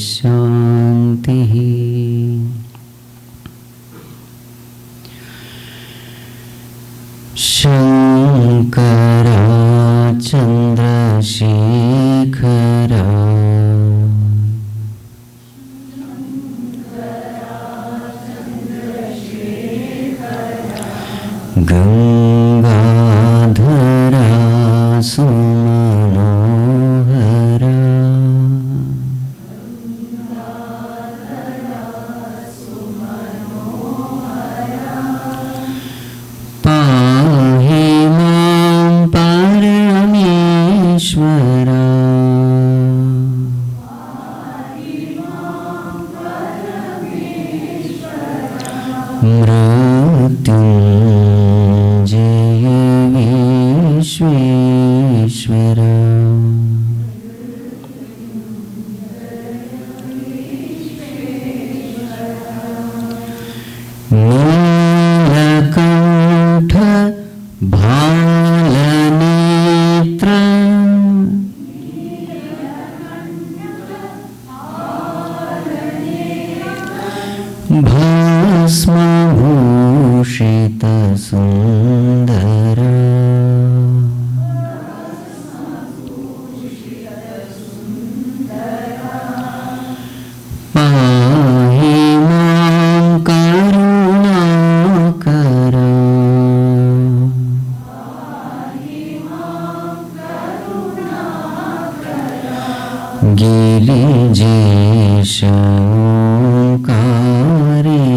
शांति। शंकरा चंद्रशेखरा गंगाधरा सुमनोहरा पाहि मां परमेश्वरा मृत्युंजय विश्वेश्वरा नीलकंठ भालनेत्र भस्मभूषित सुंदरा पाहि मां करुणाकरा गिरिजेश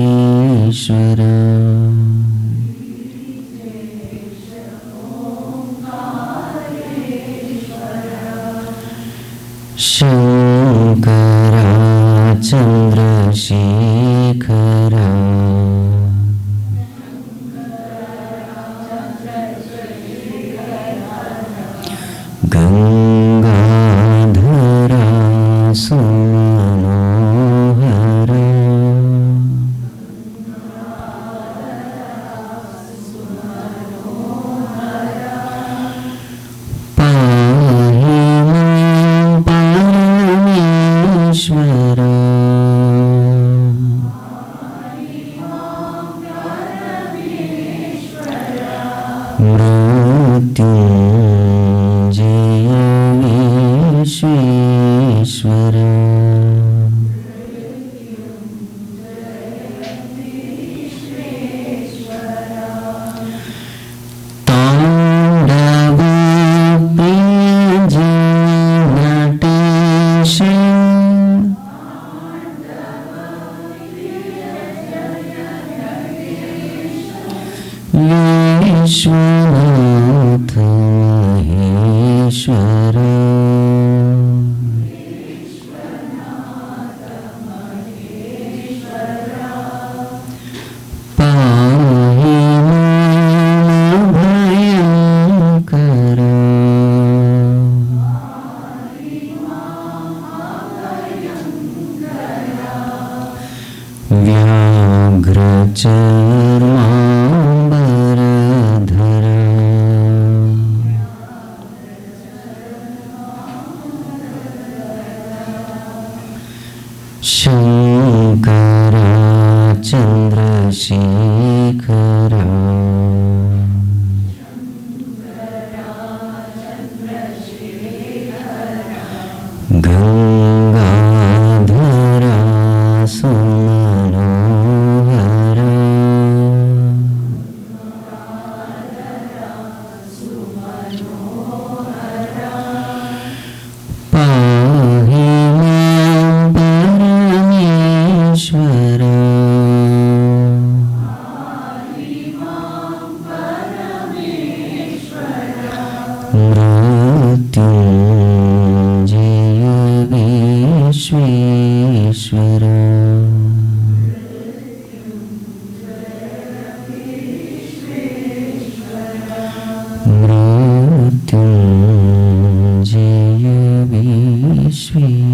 ओंकारेश्वरा शंकरा चंद्रशेखरा गंगाधरा सुमनोहरा पाहि मां परमेश्वरा मृत्युंजय विश्वेश्वरा तांडव प्रिय नटेश विश्वनाथ महेश्वरा पाहि मां भयंकरा व्याघ्रचर्माम्बरधरा शंकरा चंद्रशेखरा गंगाधरा सुमनोहरा पाहि मां परमेश्वरा Mrityunjay Vishweshwara Mrityunjay Vishweshwara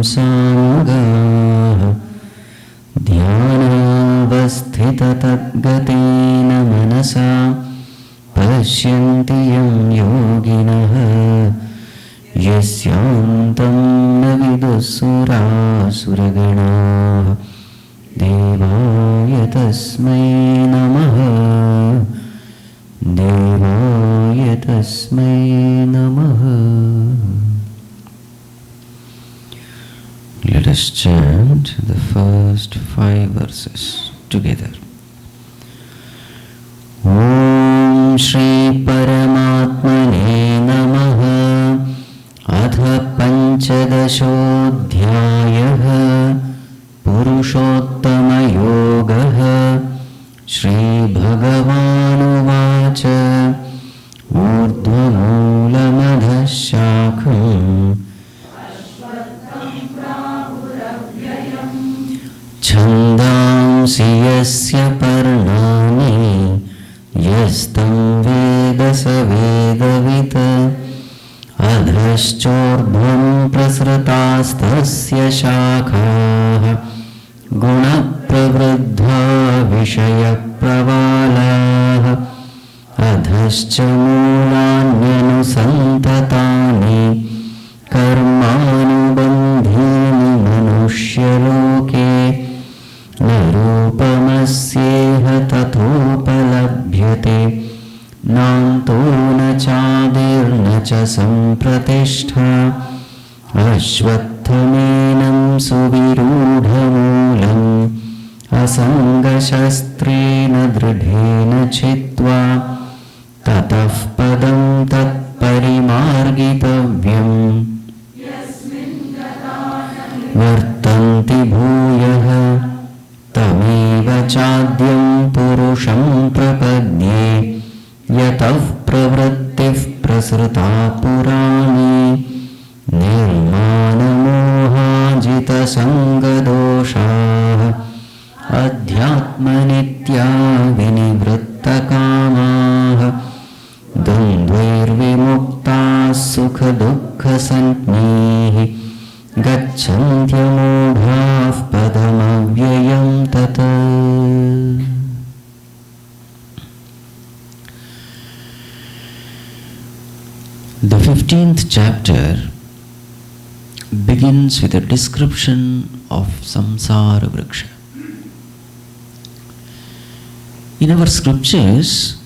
samgaha dhyanavasthitatagatena manasa pashyanti yam yoginaha yasyantam na vidusurasuraganaha devaya tasmai namaha devaya tasmai namaha. Let us chant the first 5 verses together. Om Shri Paramatmane Namaha. Atha Panchadashodhyayah Purushottama Yogaha. Shri Bhagavanuvacha Urdhvamoolamadha shakham Chandamsi yasya parnani yastam veda savedavita adhaschordhvam prasratastasya shakhaah guna pravruddha vishaya pravalaah adhascha moolanyanu karmanubandhini manushya-loke narupamasyeha tathopalabhyate nanto na chadirna cha sampratishtha ashvatthaменam suvirudhamulam asangashastrena dridhena chitva tatah padam tatparimargitavyam vartanti bhuyah tameva chadyam purusham prapadye yatah pravrittif prasrita purani nirmanamohajita sangadoshah adhyatmanitya vinivrittakamaah द्वन्द्वैर्विमुक्ता सुखदुःखसञ्ज्ञैः गच्छन्त्यमूढाः पदमव्ययं तत्. The 15th chapter begins with a description of samsara vriksha. In our scriptures,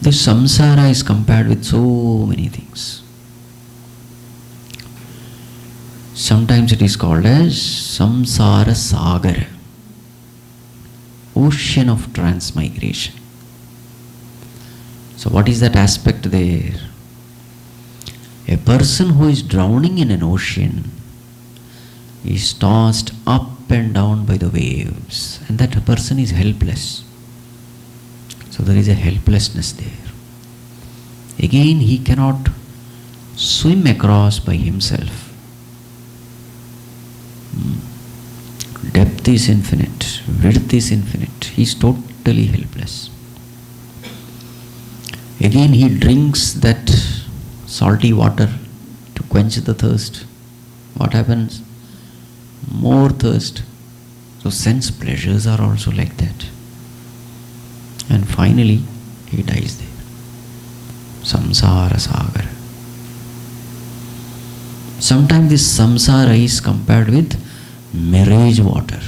the samsara is compared with so many things. Sometimes it is called as samsara sagara, ocean of transmigration. So what is that aspect there? A person who is drowning in an ocean is tossed up and down by the waves, and that person is helpless. So there is a helplessness there. Again, he cannot swim across by himself. Depth is infinite, width is infinite. He is totally helpless. Again, he drinks that salty water to quench the thirst. What happens? More thirst. So sense pleasures are also like that. And finally, he dies there. Samsara Sagar. Sometimes this samsara is compared with mirage water.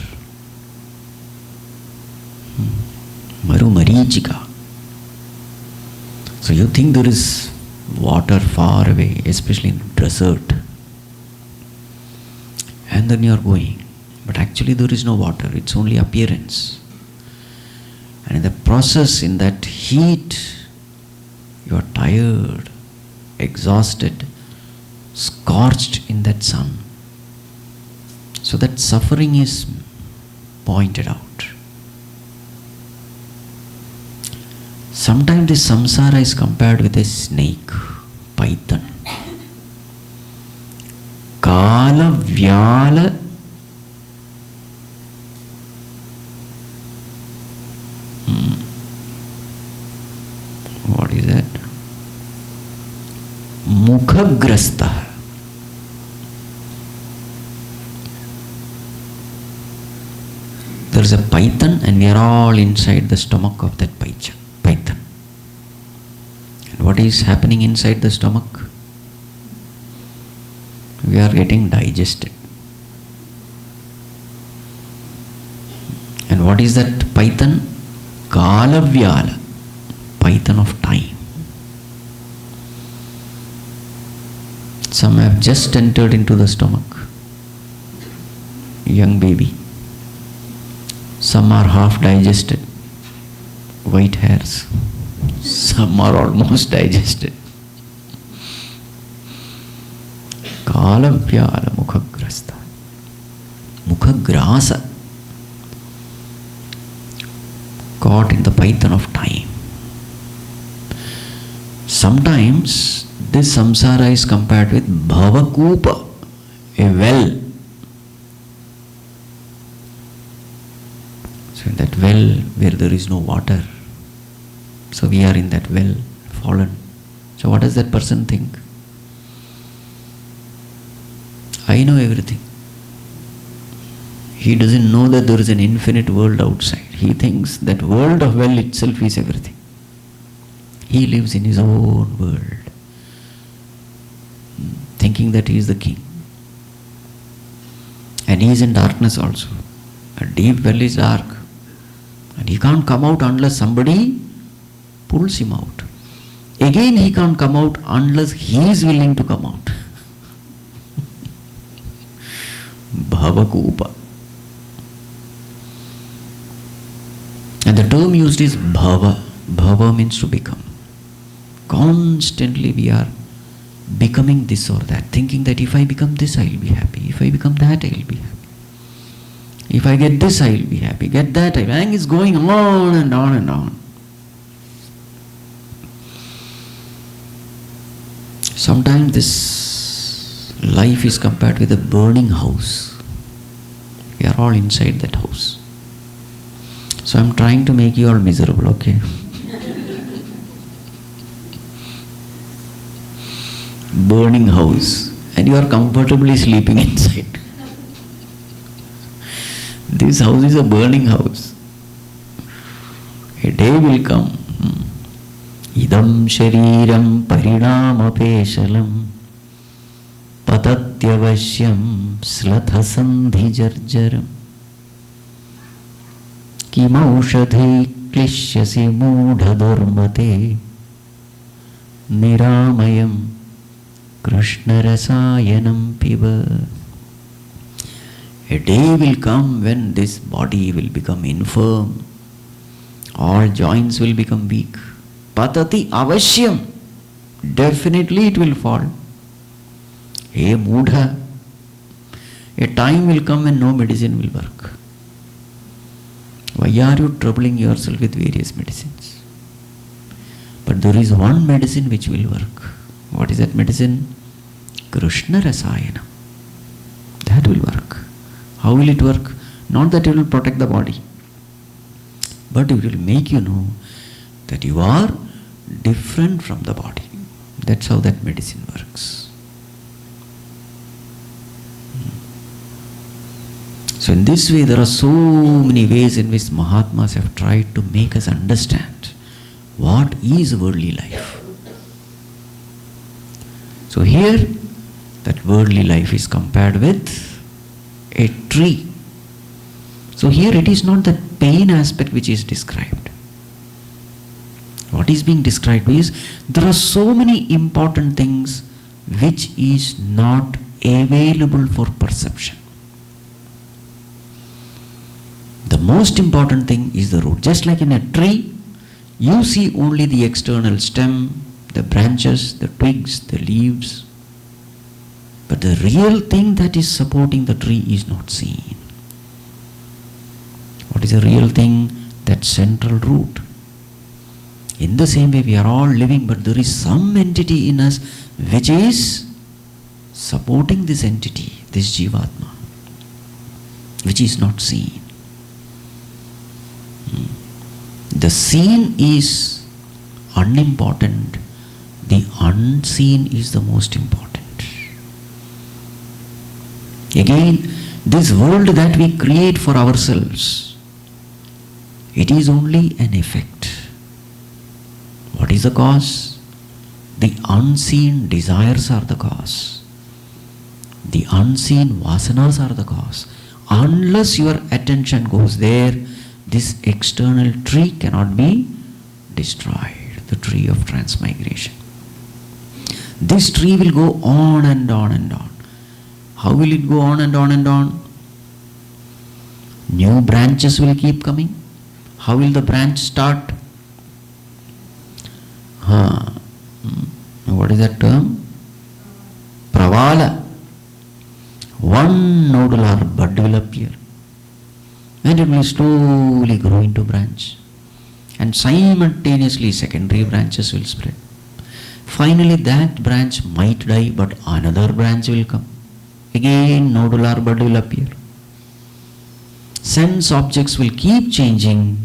Maru Marichika. So you think there is water far away, especially in desert. And then you are going. But actually there is no water, it's only appearance. And in the process, in that heat, you are tired, exhausted, scorched in that sun. So that suffering is pointed out. Sometimes this samsara is compared with a snake, python. Kala Vyala what is that? Mukhagrastha. There is a python and we are all inside the stomach of that python. And what is happening inside the stomach? We are getting digested. And what is that python? Kalavyala, python of time. Some have just entered into the stomach, young baby. Some are half digested, white hairs. Some are almost digested. Kalavyala mukhagrasta. Mukhagrasa. Caught in the python of time. Sometimes this samsara is compared with bhavakupa, a well. So in that well where there is no water. So we are in that well, fallen. So what does that person think? I know everything. He doesn't know that there is an infinite world outside. He thinks that world of well itself is everything. He lives in his own world, thinking that he is the king. And he is in darkness also. A deep well is dark. And he can't come out unless somebody pulls him out. Again he can't come out unless he is willing to come out. Bhavakupa. And the term used is bhava. Bhava means to become. Constantly we are becoming this or that, thinking that if I become this, I will be happy. If I become that, I will be happy. If I get this, I will be happy. Get that, and it's going on and on and on. Sometimes this life is compared with a burning house. We are all inside that house. So I'm trying to make you all miserable, okay? Burning house, and you are comfortably sleeping inside. This house is a burning house. A day will come. Idam shariram parinamapeshalam patatyavasyam slathasandhi jarjaram kimaushadhi klishyasi moodhadurmate niramayam Krishna rasayanam piba. A day will come when this body will become infirm. All joints will become weak. Patati avashyam. Definitely it will fall. Hey moodha. A time will come when no medicine will work. Why are you troubling yourself with various medicines? But there is one medicine which will work. What is that medicine? Krishna Rasayana. That will work. How will it work? Not that it will protect the body, but it will make you know that you are different from the body. That's how that medicine works. So in this way, there are so many ways in which Mahatmas have tried to make us understand what is worldly life. So here, that worldly life is compared with a tree. So here it is not the pain aspect which is described. What is being described is there are so many important things which is not available for perception. The most important thing is the root. Just like in a tree, you see only the external stem, the branches, the twigs, the leaves. But the real thing that is supporting the tree is not seen. What is the real thing? That central root. In the same way, we are all living, but there is some entity in us which is supporting this entity, this Jivatma, which is not seen. The seen is unimportant. The unseen is the most important. Again, this world that we create for ourselves, It is only an effect. What is the cause? The unseen desires are the cause. The unseen vasanas are the cause. Unless your attention goes there, this external tree cannot be destroyed, the tree of transmigration. This tree will go on and on and on. How will it go on and on and on? New branches will keep coming. How will the branch start? What is that term? Pravala. One nodule or bud will appear, and it will slowly grow into branch, and simultaneously secondary branches will spread. Finally that branch might die, but another branch will come. Again nodule or bud will appear. Sense objects will keep changing.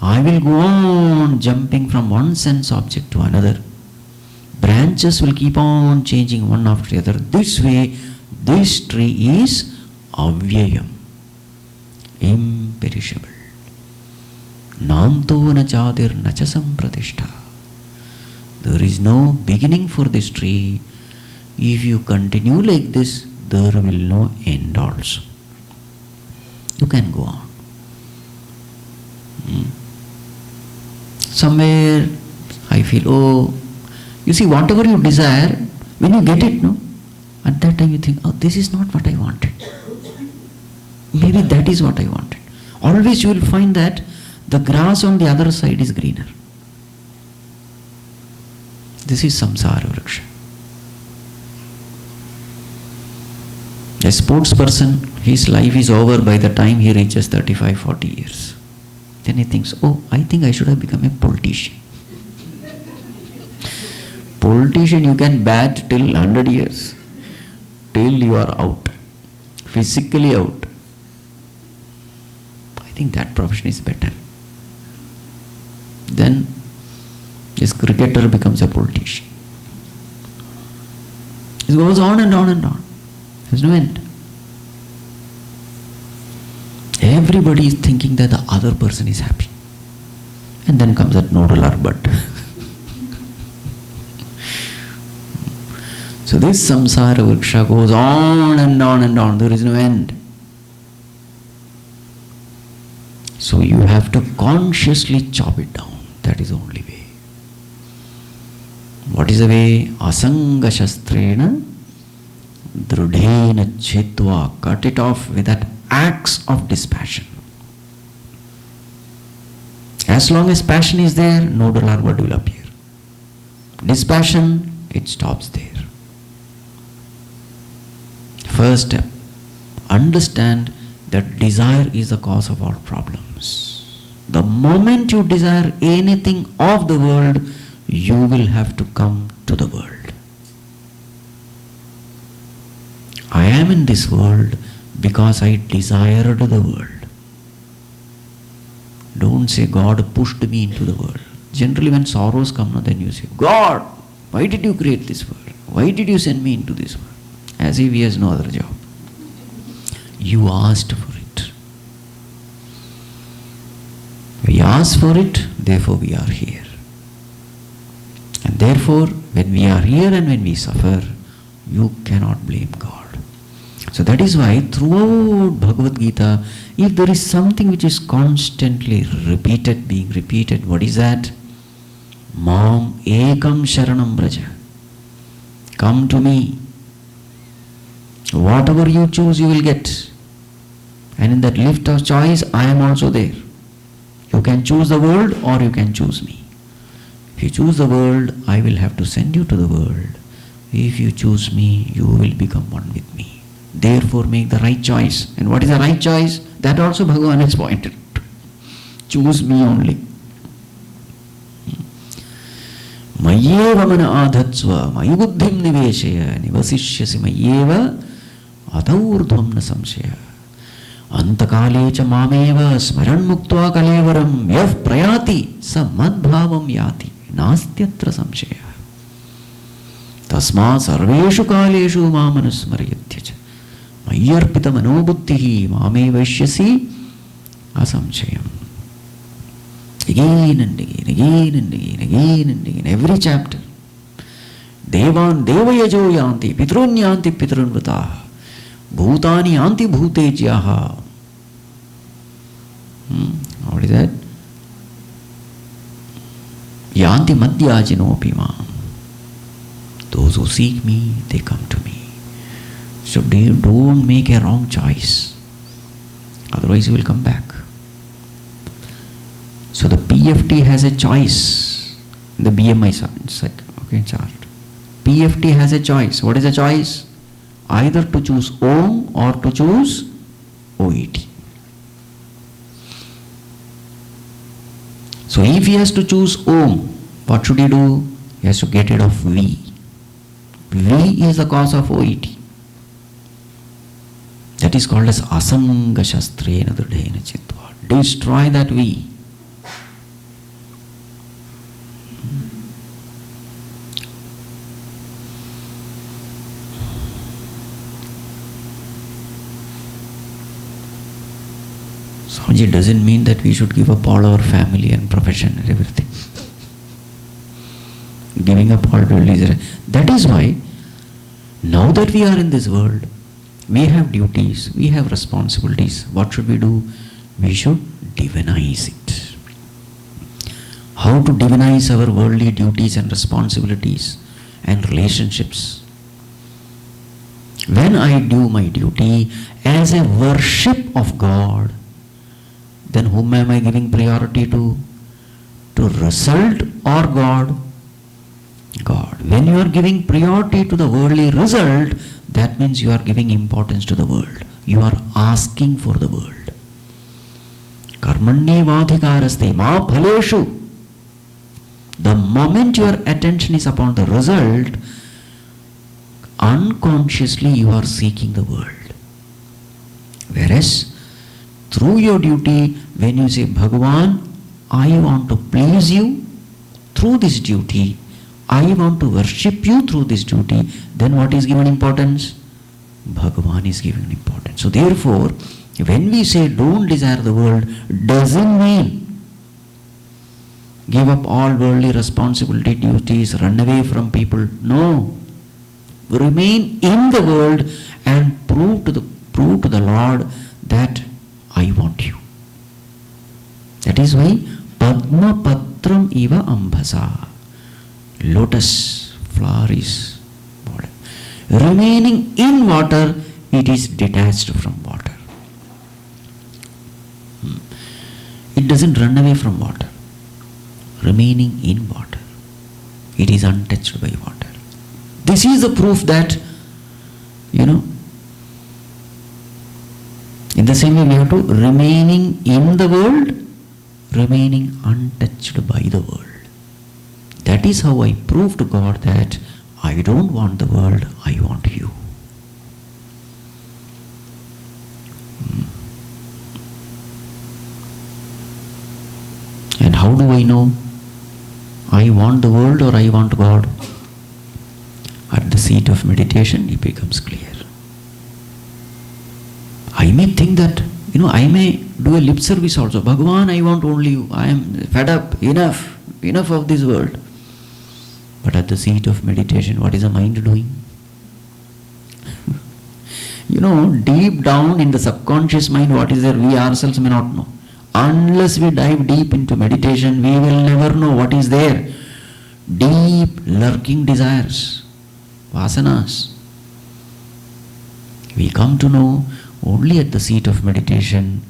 I will go on jumping from one sense object to another. Branches will keep on changing one after the other. This way, this tree is avyayam, imperishable. Nanto nachadir nachasam pratishtha. There is no beginning for this tree. If you continue like this, there will no end also. You can go on. Somewhere I feel, you see, whatever you desire, when you get it, no, at that time you think, this is not what I wanted. Maybe that is what I wanted. Always you will find that the grass on the other side is greener. This is samsara vriksha. A sports person, his life is over by the time he reaches 35, 40 years. Then he thinks, I think I should have become a politician. Politician you can bat till 100 years, till you are out, physically out. I think that profession is better. Then this cricketer becomes a politician. It goes on and on and on. There's no end. Everybody is thinking that the other person is happy. And then comes that nodal or bud. So this samsara vriksha goes on and on and on. There is no end. So you have to consciously chop it down. That is the only way. What is the way? Asanga shastrena drudhena chitva. Cut it off with that axe of dispassion. As long as passion is there, no dollar word will appear. Dispassion, it stops there. First step, understand that desire is the cause of all problems. The moment you desire anything of the world, you will have to come to the world. I am in this world because I desired the world. Don't say God pushed me into the world. Generally when sorrows come, then you say, God, why did you create this world? Why did you send me into this world? As if he has no other job. You asked for it. We asked for it, therefore we are here. And therefore, when we are here and when we suffer, you cannot blame God. So that is why throughout Bhagavad Geeta, if there is something which is constantly repeated, being repeated, what is that? Mam ekam sharanam braja. Come to me. Whatever you choose, you will get. And in that lift of choice, I am also there. You can choose the world or you can choose me. If you choose the world, I will have to send you to the world. If you choose me, you will become one with me. Therefore, make the right choice. And what is the right choice? That also Bhagavan has pointed. Choose me only. Mayeva mana adhatsva, mayi buddhim niveshaya, nivasishyasi mayeva adhaurdhvam na samshaya. Antakale cha mameva smaran muktva kalevaram yav prayati sa madbhavam yati nastyatra samshaya. Tasma sarveshu kaleshu mamanusmarayatyacha. Mayarpita manobuddhihi mame vaishyasi asamshayam. Again and again, again and again, again and again, every chapter. Devan devayajo yanti, pitrun yanti pitrun vrataha, bhutani yanti bhutejyaha. What is that? Yanti madhyajinopi mam. Those who seek me, they come to me. So don't make a wrong choice. Otherwise you will come back. So the PFT has a choice. The BMI chart. PFT has a choice. What is the choice? Either to choose Om or to choose OET. So if he has to choose Om, what should he do? He has to get rid of V. V is the cause of OET. That is called as Asanga Shastrena Dridhena Chitva. Destroy that V. Swamiji, doesn't mean that we should give up all our family and profession and everything. Giving up all religion. That is why, now that we are in this world, we have duties, we have responsibilities. What should we do? We should divinize it. How to divinize our worldly duties and responsibilities and relationships? When I do my duty as a worship of God, then whom am I giving priority to? To result or God? God. When you are giving priority to the worldly result, that means you are giving importance to the world. You are asking for the world. Karmanye vadhikaraste ma phaleshu. The moment your attention is upon the result, unconsciously you are seeking the world. Whereas, through your duty, when you say, Bhagavan, I want to please you through this duty, I want to worship you through this duty, then what is given importance? Bhagavan is given importance. So therefore, when we say don't desire the world, doesn't mean give up all worldly responsibility, duties, run away from people. No. Remain in the world and prove to the Lord that I want you. That is why Padma Patram Iva Ambhasa. Lotus flower is water. Remaining in water, it is detached from water. It doesn't run away from water. Remaining in water, it is untouched by water. This is the proof that, in the same way we have to remaining in the world, remaining untouched by the world. That is how I prove to God that I don't want the world, I want you. And how do I know I want the world or I want God? At the seat of meditation, it becomes clear. I may think that, I may do a lip service also. Bhagavan, I want only you. I am fed up. Enough of this world. But at the seat of meditation, what is the mind doing? Deep down in the subconscious mind, what is there, we ourselves may not know. Unless we dive deep into meditation, we will never know what is there. Deep lurking desires, vasanas. We come to know only at the seat of meditation.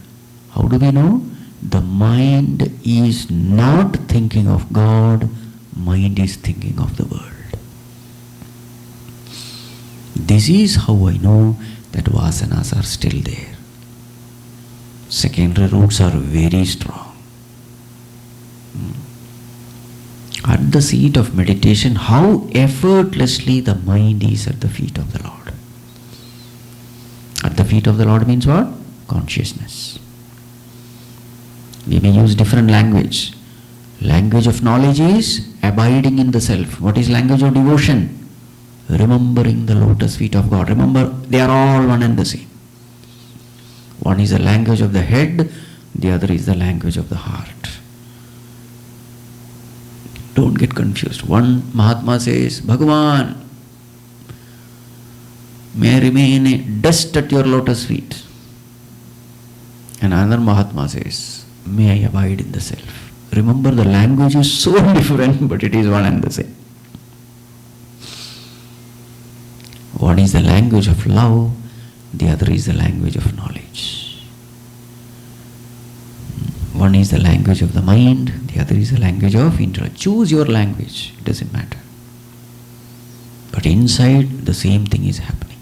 How do we know? The mind is not thinking of God, mind is thinking of the world. This is how I know that vasanas are still there. Secondary roots are very strong. At the seat of meditation, how effortlessly the mind is at the feet of the Lord. At the feet of the Lord means what? Consciousness. We may use different language. Language of knowledge is abiding in the self. What is language of devotion? Remembering the lotus feet of God. Remember, they are all one and the same. One is the language of the head, the other is the language of the heart. Don't get confused. One Mahatma says, Bhagavan, may I remain a dust at your lotus feet. And another Mahatma says, may I abide in the self. Remember, the language is so different, but it is one and the same. One is the language of love, the other is the language of knowledge. One is the language of the mind, the other is the language of intellect. Choose your language, it doesn't matter. But inside, the same thing is happening.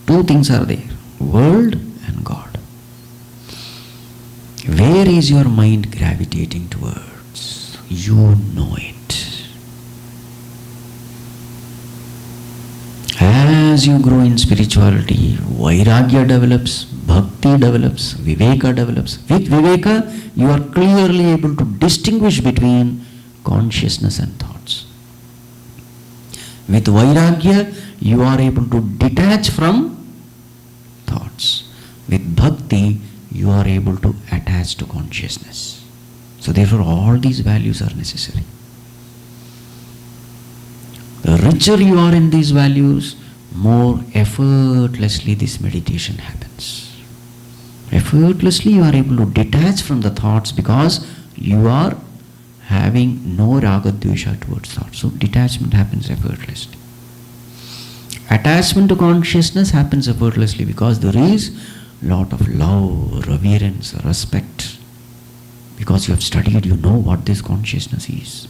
Two things are there, world and God. Where is your mind gravitating towards? You know it. As you grow in spirituality, Vairagya develops, Bhakti develops, Viveka develops. With Viveka, you are clearly able to distinguish between consciousness and thoughts. With Vairagya, you are able to detach from thoughts. With Bhakti, you are able to attach to consciousness. So therefore, all these values are necessary. The richer you are in these values, more effortlessly this meditation happens. Effortlessly you are able to detach from the thoughts because you are having no raga dvesha towards thoughts. So detachment happens effortlessly. Attachment to consciousness happens effortlessly because there is lot of love, reverence, respect. Because you have studied, you know what this consciousness is.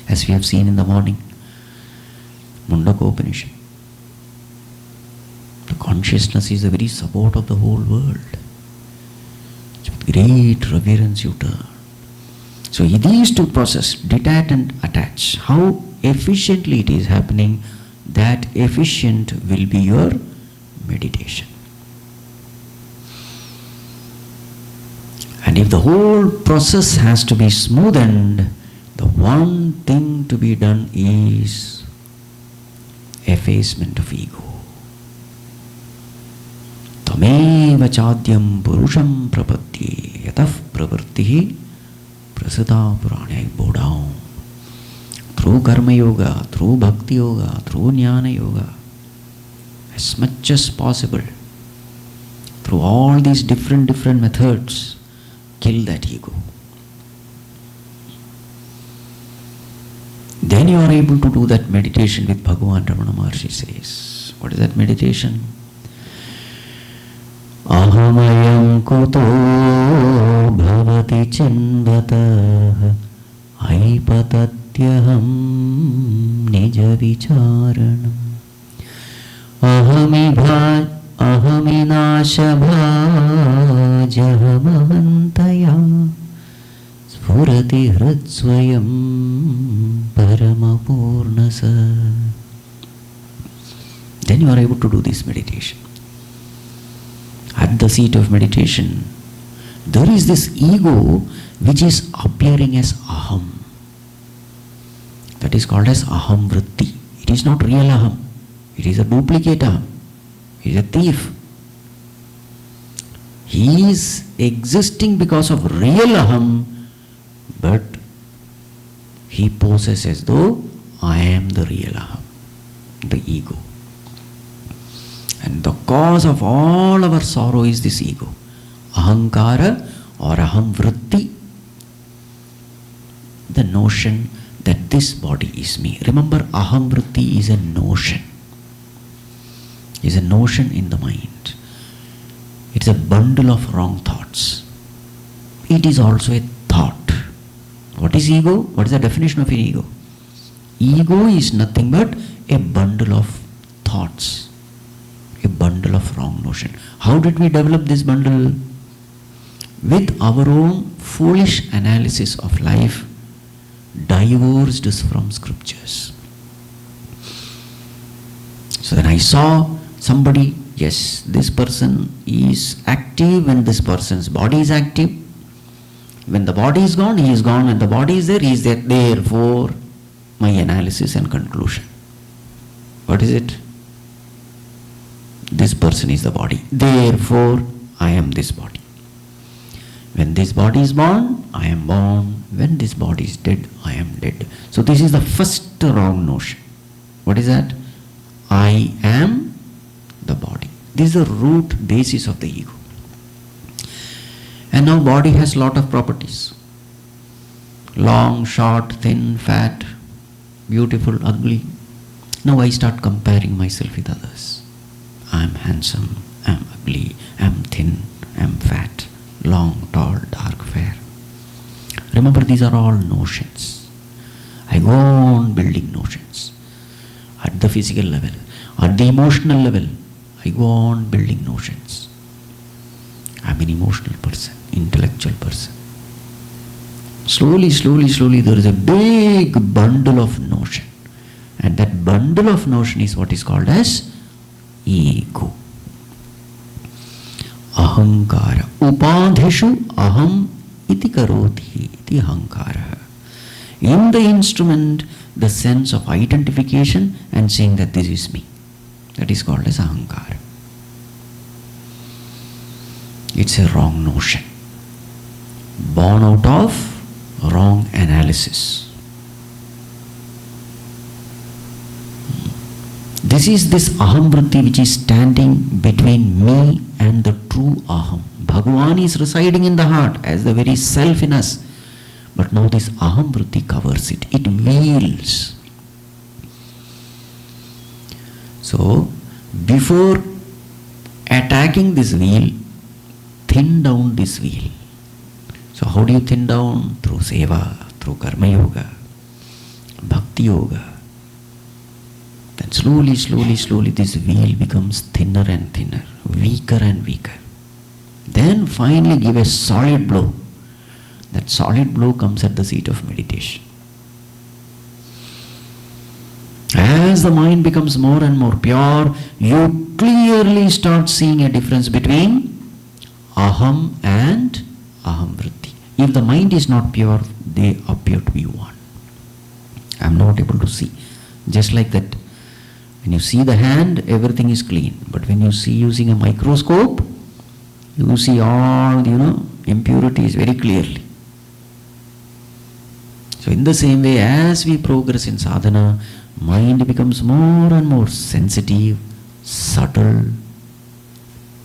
As we have seen in the morning, Mundaka Upanishad. The consciousness is the very support of the whole world. With great reverence you turn. So these two processes, detach and attach, how efficiently it is happening, that efficient will be your meditation. And if the whole process has to be smoothened, the one thing to be done is effacement of ego. Tameva chadyam purusham prapadye yatah pravartihi prasada purane. I bow down. Through karma yoga, through bhakti yoga, through jnana yoga, as much as possible, through all these different methods, kill that ego. Then you are able to do that meditation with Bhagavan Ramana Maharshi says. What is that meditation? Ahamayam kuto bhavati chinvata aipatatyaham nija vicharanam ahaminashabhajahamahamantaya Spurati hridsvayam paramapurnasa. Then you are able to do this meditation. At the seat of meditation, there is this ego which is appearing as aham. That is called as aham vritti. It is not real aham. It is a duplicate aham. He is a thief. He is existing because of real aham, but he poses as though I am the real aham, the ego. And the cause of all our sorrow is this ego. Ahankara or aham vritti, the notion that this body is me. Remember, aham vritti is a notion. Is a notion in the mind. It's a bundle of wrong thoughts. It is also a thought. What is ego? What is the definition of an ego? Ego is nothing but a bundle of thoughts. A bundle of wrong notion. How did we develop this bundle? With our own foolish analysis of life, divorced from scriptures. So then I saw somebody, yes, this person is active when this person's body is active. When the body is gone, he is gone. When the body is there, he is there. Therefore, my analysis and conclusion. What is it? This person is the body. Therefore, I am this body. When this body is born, I am born. When this body is dead, I am dead. So this is the first wrong notion. What is that? I am the body. This is the root basis of the ego. And now body has lot of properties. Long, short, thin, fat, beautiful, ugly. Now I start comparing myself with others. I am handsome, I am ugly, I am thin, I am fat, long, tall, dark, fair. Remember, these are all notions. I go on building notions. At the physical level, at the emotional level, I go on building notions. I am an emotional person, intellectual person. Slowly, there is a big bundle of notion. And that bundle of notion is what is called as ego. Ahankara. Upadhishu aham iti karoti iti ahankara. In the instrument, the sense of identification and saying that this is me. That is called as ahankara. It's a wrong notion, born out of wrong analysis. This is this aham vritti which is standing between me and the true aham. Bhagavan is residing in the heart as the very self in us. But now this aham vritti covers it. It veils. So, before attacking this veil, thin down this veil. So how do you thin down? Through seva, through karma yoga, bhakti yoga. Then slowly this veil becomes thinner and thinner, weaker and weaker. Then finally give a solid blow. That solid blow comes at the seat of meditation. As the mind becomes more and more pure, you clearly start seeing a difference between aham and aham vritti. If the mind is not pure, they appear to be one. I am not able to see. Just like that, when you see the hand, everything is clean. But when you see using a microscope, you see all, impurities very clearly. So in the same way, as we progress in sadhana, mind becomes more and more sensitive, subtle,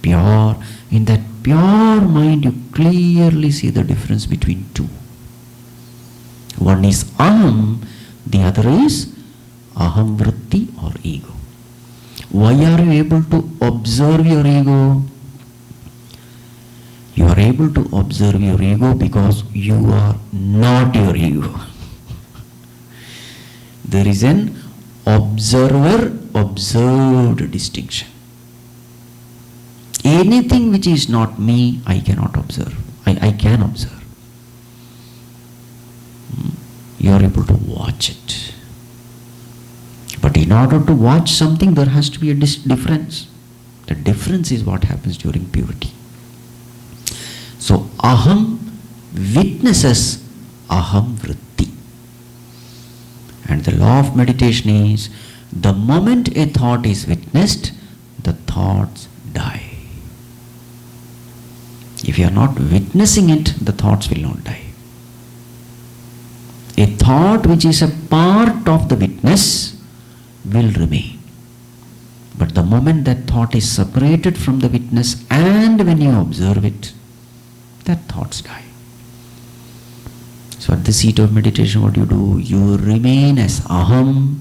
pure. In that pure mind, you clearly see the difference between two. One is aham, the other is aham vritti or ego. Why are you able to observe your ego? You are able to observe your ego because you are not your ego. There is an observer-observed distinction. Anything which is not me, I cannot observe. I can observe. You are able to watch it. But in order to watch something, there has to be a difference. The difference is what happens during purity. So, aham witnesses aham vritti. And the law of meditation is, the moment a thought is witnessed, the thoughts die. If you are not witnessing it, the thoughts will not die. A thought which is a part of the witness will remain. But the moment that thought is separated from the witness and when you observe it, that thoughts die. So at the seat of meditation, what do? You remain as aham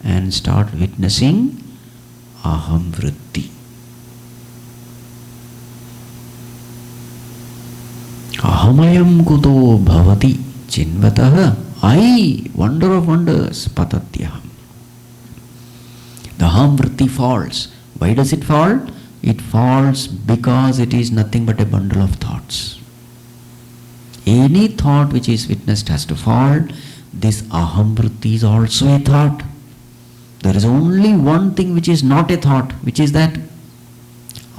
and start witnessing aham vritti. Ahamayam kuto bhavati chinvatah. I, wonder of wonders, patatyaham. The aham vritti falls. Why does it fall? It falls because it is nothing but a bundle of thoughts. Any thought which is witnessed has to fall. This aham vritti is also a thought. There is only one thing which is not a thought, which is that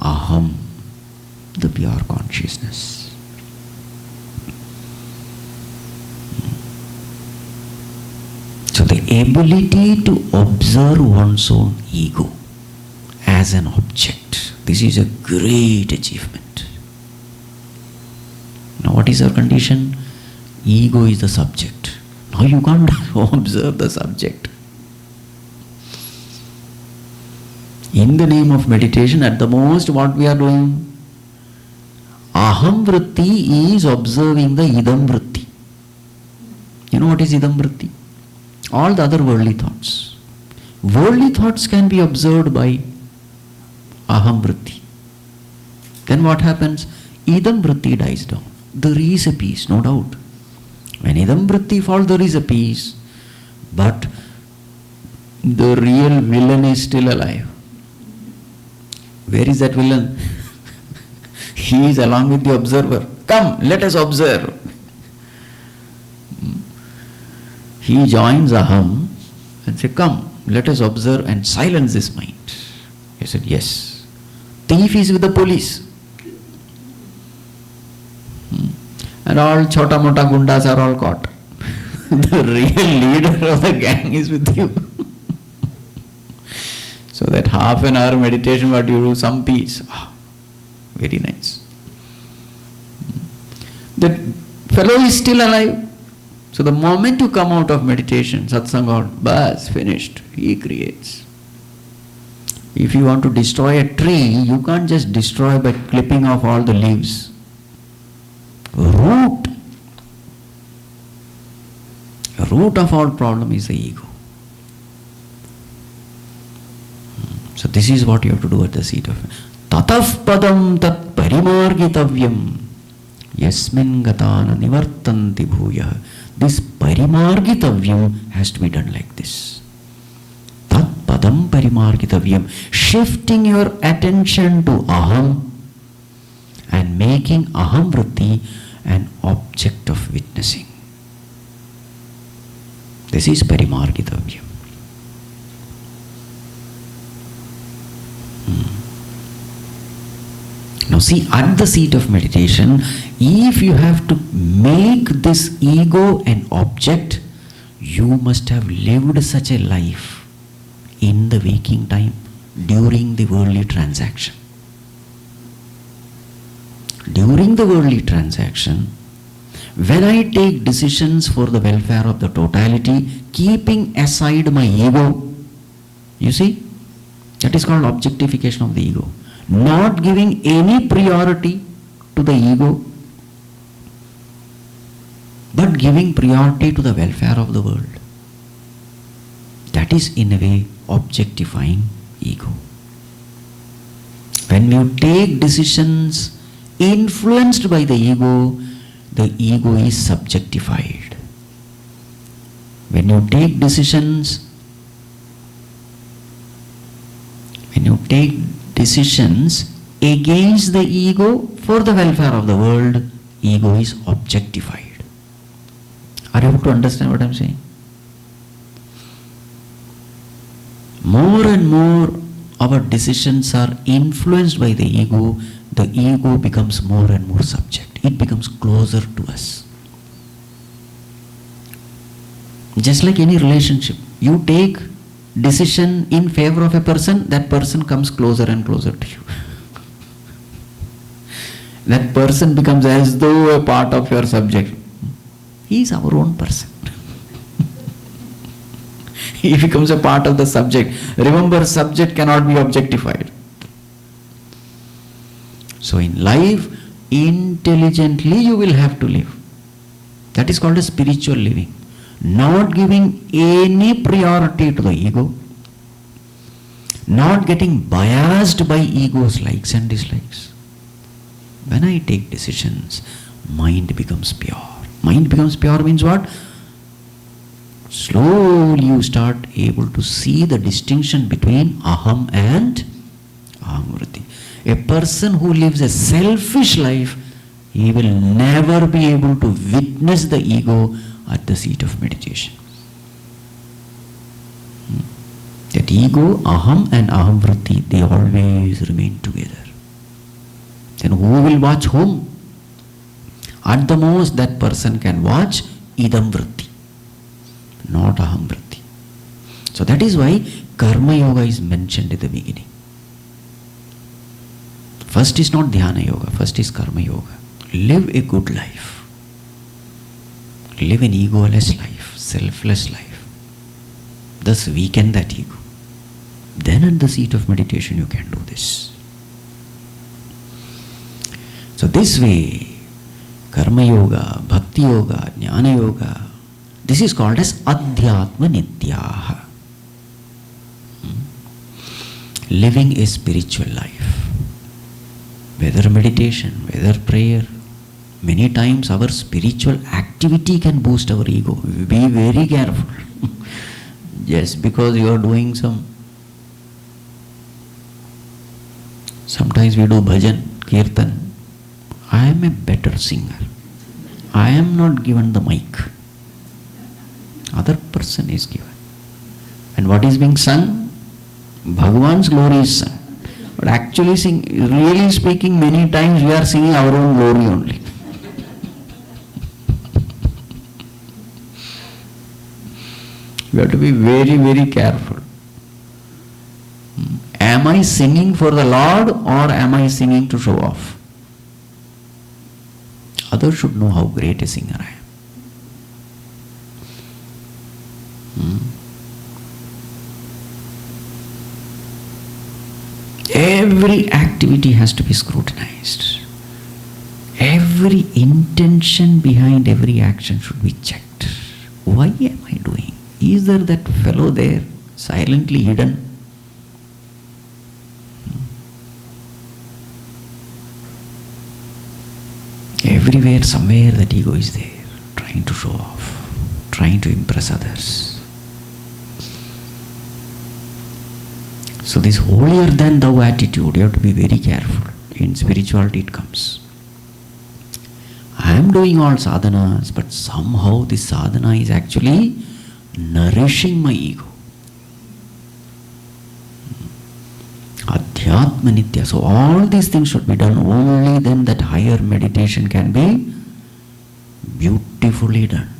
aham, the pure consciousness. So the ability to observe one's own ego as an object, this is a great achievement. Now what is our condition? ego is the subject. Now you can't observe the subject. In the name of meditation, at the most, what we are doing? Aham vritti is observing the idam vritti. You know what is idam vritti? All the other worldly thoughts. Worldly thoughts can be observed by aham vritti. Then what happens? Idam vritti dies down. There is a peace, no doubt. When idam vritti falls, there is a peace. But the real villain is still alive. Where is that villain? He is along with the observer. Come, let us observe. He joins aham and says, come, let us observe and silence this mind. He said, yes. Thief is with the police. And all chota mota gundas are all caught. The real leader of the gang is with you. So that half an hour meditation, what you do, some peace. Very nice. That fellow is still alive. So the moment you come out of meditation, satsanga, bas, finished. He creates. If you want to destroy a tree, you can't just destroy by clipping off all the leaves. Root of all problem is the ego. So this is what you have to do at the seat of Tataf padam tat parimargitavyam yasmin gatana nivartanti bhuya. This parimargitavyam has to be done like this. Tat padam parimargitavyam. Shifting your attention to aham and making aham vritti an object of witnessing. This is parimargitavyam. Now see, at the seat of meditation, if you have to make this ego an object, you must have lived such a life in the waking time during the worldly transaction. During the worldly transaction, when I take decisions for the welfare of the totality, keeping aside my ego, you see, that is called objectification of the ego. Not giving any priority to the ego, but giving priority to the welfare of the world. That is in a way objectifying ego. When you take decisions influenced by the ego is subjectified. When you take decisions against the ego for the welfare of the world, ego is objectified. Are you able to understand what I am saying? More and more our decisions are influenced by the ego becomes more and more subject. It becomes closer to us. Just like any relationship, you take decision in favor of a person, that person comes closer and closer to you. That person becomes as though a part of your subject. He is our own person. He becomes a part of the subject. Remember, subject cannot be objectified. So in life, intelligently you will have to live. That is called a spiritual living. Not giving any priority to the ego, not getting biased by ego's likes and dislikes. When I take decisions, mind becomes pure. Mind becomes pure means what? Slowly you start able to see the distinction between aham and aham vritti. A person who lives a selfish life, he will never be able to witness the ego at the seat of meditation. That ego, aham and aham vritti, they always remain together. Then who will watch whom? At the most, that person can watch idam vritti, not aham vritti. So that is why karma yoga is mentioned at the beginning. First is not dhyana yoga, first is karma yoga. Live a good life. Live an egoless life, selfless life. Thus weaken that ego. Then at the seat of meditation you can do this. So this way, Karma Yoga, Bhakti Yoga, Jnana Yoga, this is called as Adhyatma Nityaha. Living a spiritual life. Whether meditation, whether prayer, many times our spiritual activity can boost our ego. Be very careful. Just because you are doing sometimes we do bhajan, kirtan. I am a better singer. I am not given the mic. Other person is given. And what is being sung? Bhagavan's glory is sung. But actually really speaking, many times we are singing our own glory only. We have to be very, very careful. Am I singing for the Lord or am I singing to show off? Others should know how great a singer I am. Every activity has to be scrutinized. Every intention behind every action should be checked. Why am I doing? Is there that fellow there, silently hidden? Everywhere, somewhere that ego is there, trying to show off, trying to impress others. So this holier than thou attitude, you have to be very careful. In spirituality it comes. I am doing all sadhanas, but somehow this sadhana is actually nourishing my ego. Adhyatma Nitya. So all these things should be done. Only then that higher meditation can be beautifully done.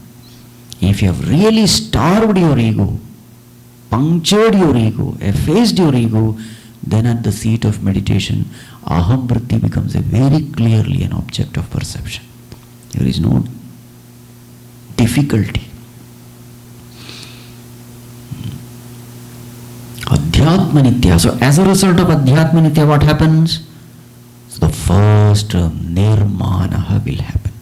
If you have really starved your ego, punctured your ego, effaced your ego, then at the seat of meditation, aham vritti becomes a very clearly an object of perception. There is no difficulty. Adhyatma Nitya. So as a result of Adhyatma Nitya, what happens? So the first Nirmanaha will happen.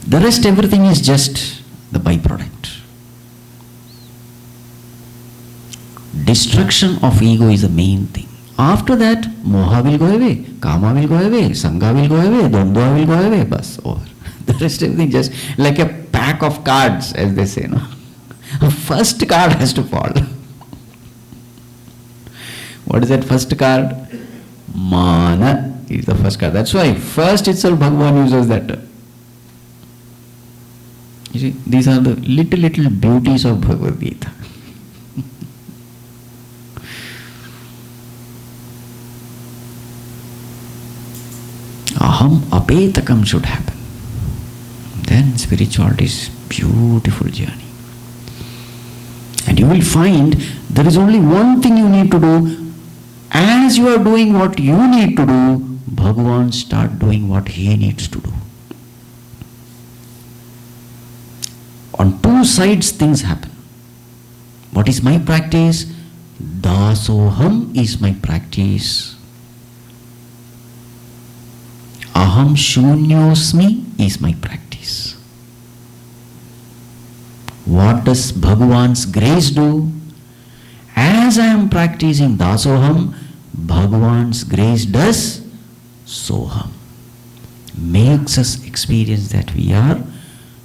The rest, everything is just the byproduct. Destruction of ego is the main thing. After that, moha will go away, kama will go away, sangha will go away, dvandva will go away, bas, over. The rest, everything just like a pack of cards, as they say, no? First card has to fall. What is that first card? Mana is the first card. That's why first itself Bhagavan uses that. You see, these are the little beauties of Bhagavad Geeta. Aham apetakam should happen. Then spirituality is beautiful journey. And you will find there is only one thing you need to do. As you are doing what you need to do, Bhagavan start doing what he needs to do. On two sides things happen. What is my practice? Dasoham is my practice. Aham shunyosmi is my practice. What does Bhagavan's grace do? As I am practicing Dasoham, Bhagavan's grace does Soham. Makes us experience that we are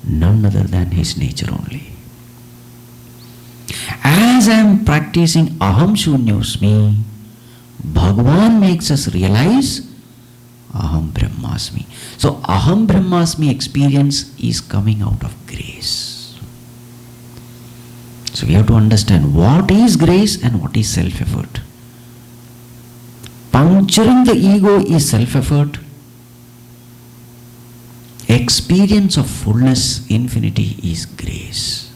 none other than his nature only. As I am practicing Aham Shunyosmi, Bhagavan makes us realize Aham Brahmasmi. So Aham Brahmasmi experience is coming out of grace. So we have to understand what is grace and what is self-effort. Puncturing the ego is self-effort. Experience of fullness, infinity is grace.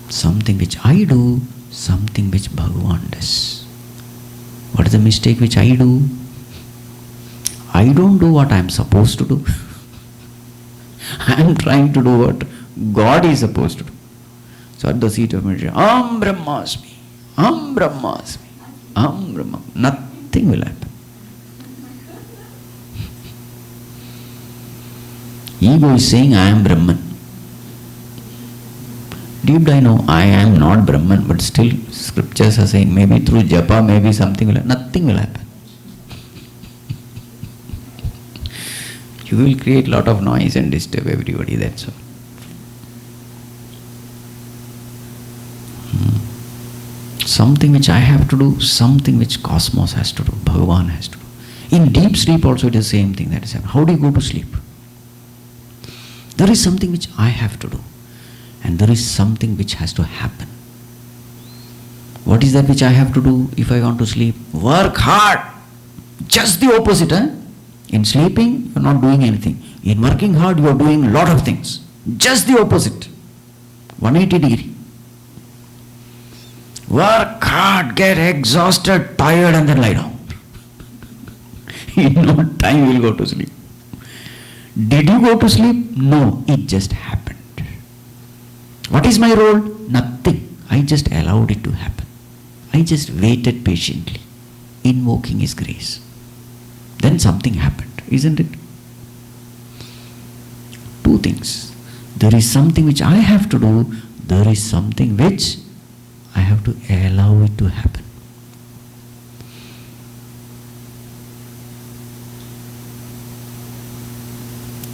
Something which I do, something which Bhagavan does. What is the mistake which I do? I don't do what I am supposed to do. I am trying to do what God is supposed to do. So at the seat of meditation, Am Brahmasmi, Am Brahmasmi, Am Brahma. Nothing will happen. Ego is saying, I am Brahman. Deep I know I am not Brahman, but still scriptures are saying maybe through japa, maybe something will happen. Nothing will happen. You will create a lot of noise and disturb everybody, that's all. Something which I have to do, something which cosmos has to do, Bhagavan has to do. In deep sleep also it is the same thing that is happening. How do you go to sleep? There is something which I have to do. And there is something which has to happen. What is that which I have to do if I want to sleep? Work hard. Just the opposite. In sleeping, you are not doing anything. In working hard, you are doing a lot of things. Just the opposite. 180 degree. Work hard, get exhausted, tired, and then lie down. In no time you will go to sleep. Did you go to sleep? No, it just happened. What is my role? Nothing. I just allowed it to happen. I just waited patiently, invoking His grace. Then something happened, isn't it? Two things. There is something which I have to do. There is something which I have to allow it to happen.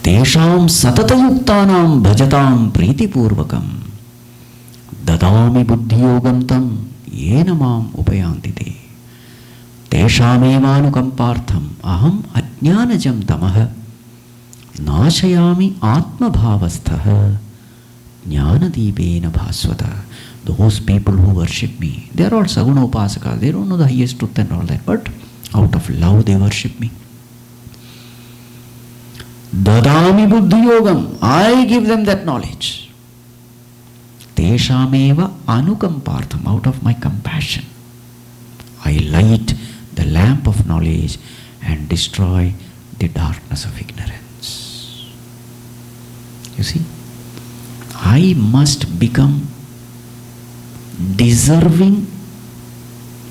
Tesham satatayuktanam bhajatam pritipurvakam dadami buddhiyogam tam yena mam upayanti te teshamevanukampartham aham ajnanajam tamah nashayami atmabhavastha jnanadipena bhasvata. Those people who worship me, they are all saguna upasakas, they don't know the highest truth and all that, but out of love they worship me. Dadami buddhi yogam, I give them that knowledge. Teshameva anukampartham, out of my compassion, I light the lamp of knowledge and destroy the darkness of ignorance. You see, I must become deserving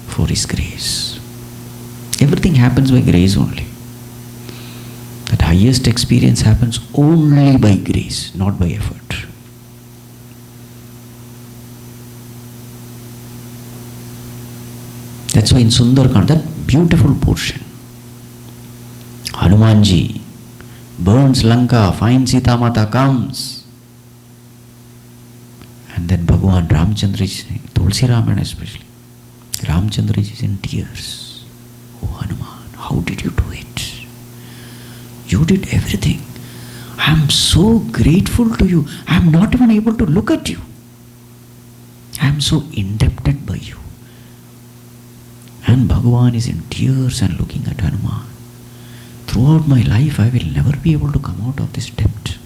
for His grace. Everything happens by grace only. That highest experience happens only by grace, not by effort. That's why in Sundarkand, that beautiful portion, Hanumanji burns Lanka, finds Sita Mata, comes, and then Bhagavan Ramchandra is saying, Tulsi Raman especially, Ramchandra is in tears. Oh Hanuman, how did you do it? You did everything. I am so grateful to you. I am not even able to look at you. I am so indebted by you. And Bhagavan is in tears and looking at Hanuman. Throughout my life, I will never be able to come out of this debt.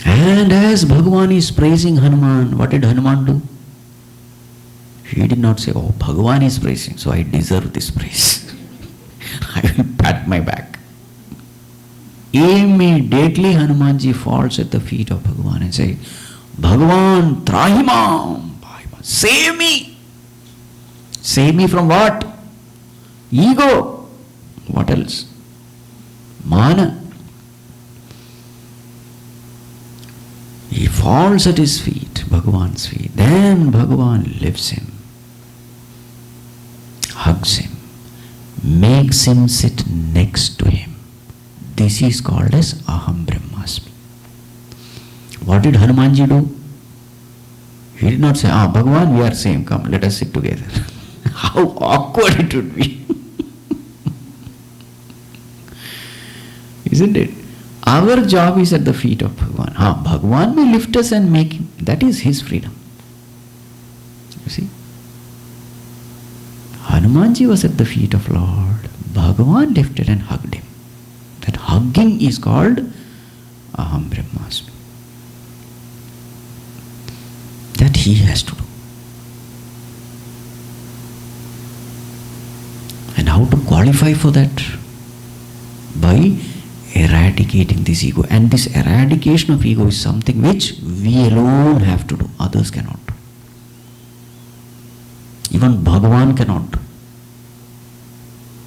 And as Bhagavan is praising Hanuman, what did Hanuman do? He did not say, oh, Bhagavan is praising, so I deserve this praise. I will pat my back. Immediately Hanumanji falls at the feet of Bhagavan and says, Bhagavan, trahimam, save me. Save me from what? Ego. What else? Mana. He falls at his feet, Bhagavan's feet. Then Bhagavan lifts him, hugs him, makes him sit next to him. This is called as Aham Brahmasmi. What did Hanumanji do? He did not say, Bhagavan, we are same, come, let us sit together. How awkward it would be. Isn't it? Our job is at the feet of Bhagavan. Bhagavan may lift us and make him. That is his freedom. You see? Hanumanji was at the feet of Lord. Bhagavan lifted and hugged him. That hugging is called Aham Brahmasmi. That he has to do. And how to qualify for that? By eradicating this ego. And this eradication of ego is something which we alone have to do. Others cannot do. Even Bhagavan cannot do.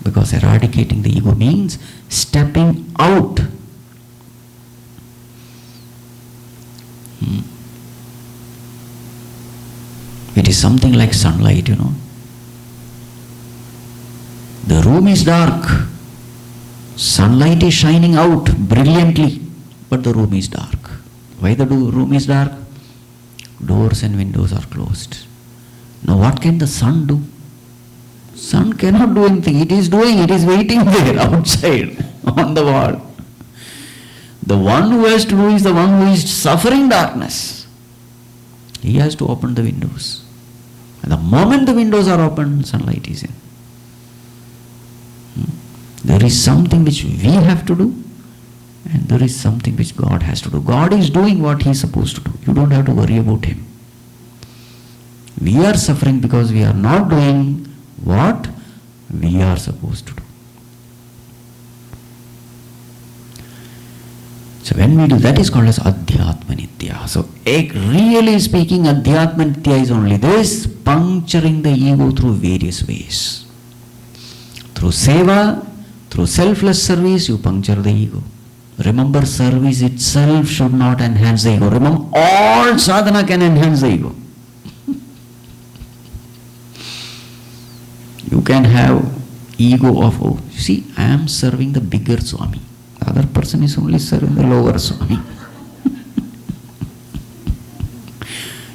Because eradicating the ego means stepping out. It is something like sunlight, The room is dark. Sunlight is shining out brilliantly, but the room is dark. Why the room is dark? Doors and windows are closed. Now what can the sun do? Sun cannot do anything. It is waiting there outside on the wall. The one who has to do is the one who is suffering darkness. He has to open the windows. And the moment the windows are open, sunlight is in. There is something which we have to do, and there is something which God has to do. God is doing what He is supposed to do. You don't have to worry about Him. We are suffering because we are not doing what we are supposed to do. So when we do, that is called as Adhyatma Nitya. So really speaking, Adhyatma Nitya is only this, puncturing the ego through various ways. Through seva, through selfless service, you puncture the ego. Remember, service itself should not enhance the ego. Remember, all sadhana can enhance the ego. You can have ego of, oh, see, I am serving the bigger Swami. The other person is only serving the lower Swami.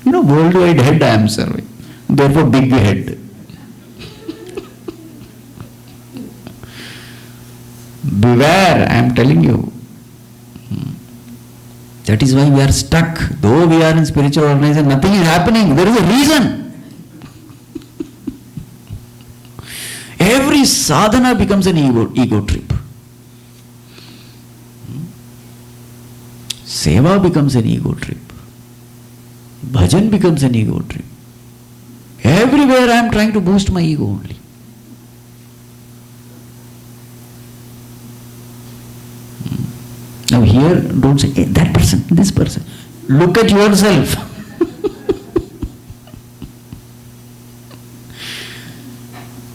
Worldwide head I am serving. Therefore, big head. Beware, I am telling you. That is why we are stuck. Though we are in spiritual organization, nothing is happening. There is a reason. Every sadhana becomes an ego trip. Seva becomes an ego trip. Bhajan becomes an ego trip. Everywhere I am trying to boost my ego only. Now here, don't say, hey, that person, this person. Look at yourself.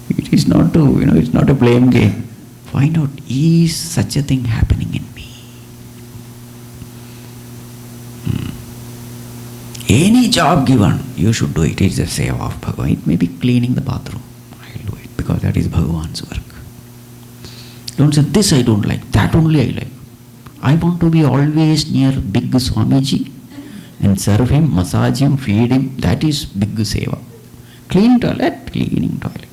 It is not it's not a blame game. Find out, is such a thing happening in me? Any job given, you should do it. It is a seva of Bhagavan. It may be cleaning the bathroom. I will do it because that is Bhagavan's work. Don't say, this I don't like, that only I like. I want to be always near big Swamiji and serve him, massage him, feed him. That is big seva. Clean toilet, cleaning toilet.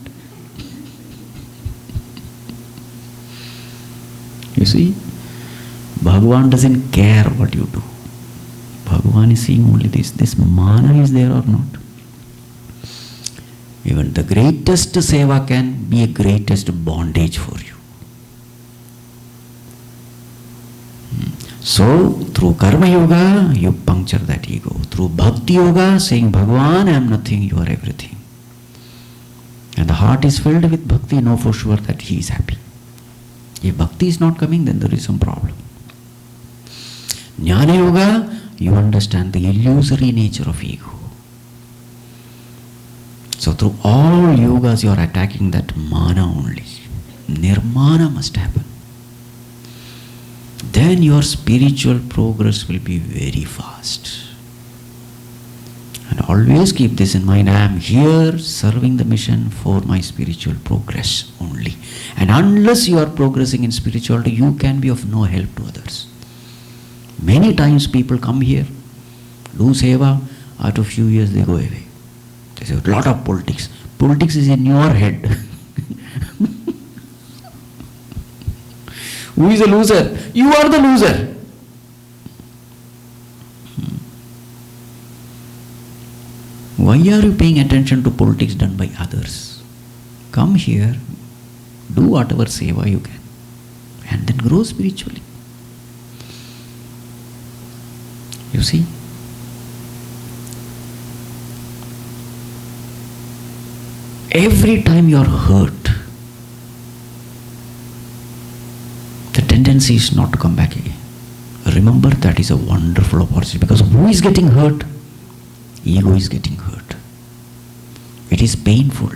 You see, Bhagavan doesn't care what you do. Bhagavan is seeing only this mana is there or not. Even the greatest seva can be a greatest bondage for you. So, through Karma Yoga, you puncture that ego. Through Bhakti Yoga, saying, Bhagavan, I am nothing, you are everything. And the heart is filled with Bhakti, know for sure that he is happy. If Bhakti is not coming, then there is some problem. Jnana Yoga, you understand the illusory nature of ego. So through all yogas, you are attacking that mana only. Nirmana must happen. Then your spiritual progress will be very fast. And always keep this in mind, I am here serving the mission for my spiritual progress only. And unless you are progressing in spirituality, you can be of no help to others. Many times people come here, do seva, after a few years they go away. There's a lot of politics. Politics is in your head. Who is a loser? You are the loser. Why are you paying attention to politics done by others? Come here, do whatever seva you can, and then grow spiritually. You see? Every time you are hurt, tendency is not to come back again. Remember, that is a wonderful opportunity, because who is getting hurt? Ego is getting hurt. It is painful.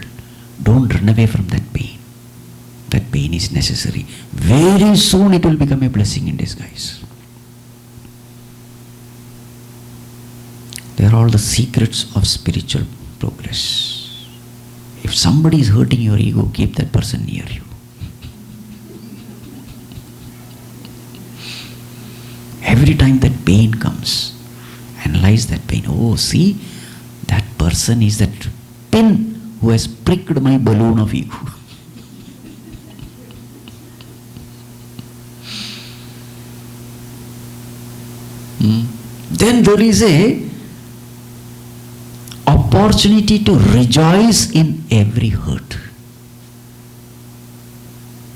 Don't run away from that pain. That pain is necessary. Very soon it will become a blessing in disguise. They are all the secrets of spiritual progress. If somebody is hurting your ego, keep that person near you. Every time that pain comes, analyze that pain. Oh, see, that person is that pin who has pricked my balloon of ego. Then there is a opportunity to rejoice in every hurt,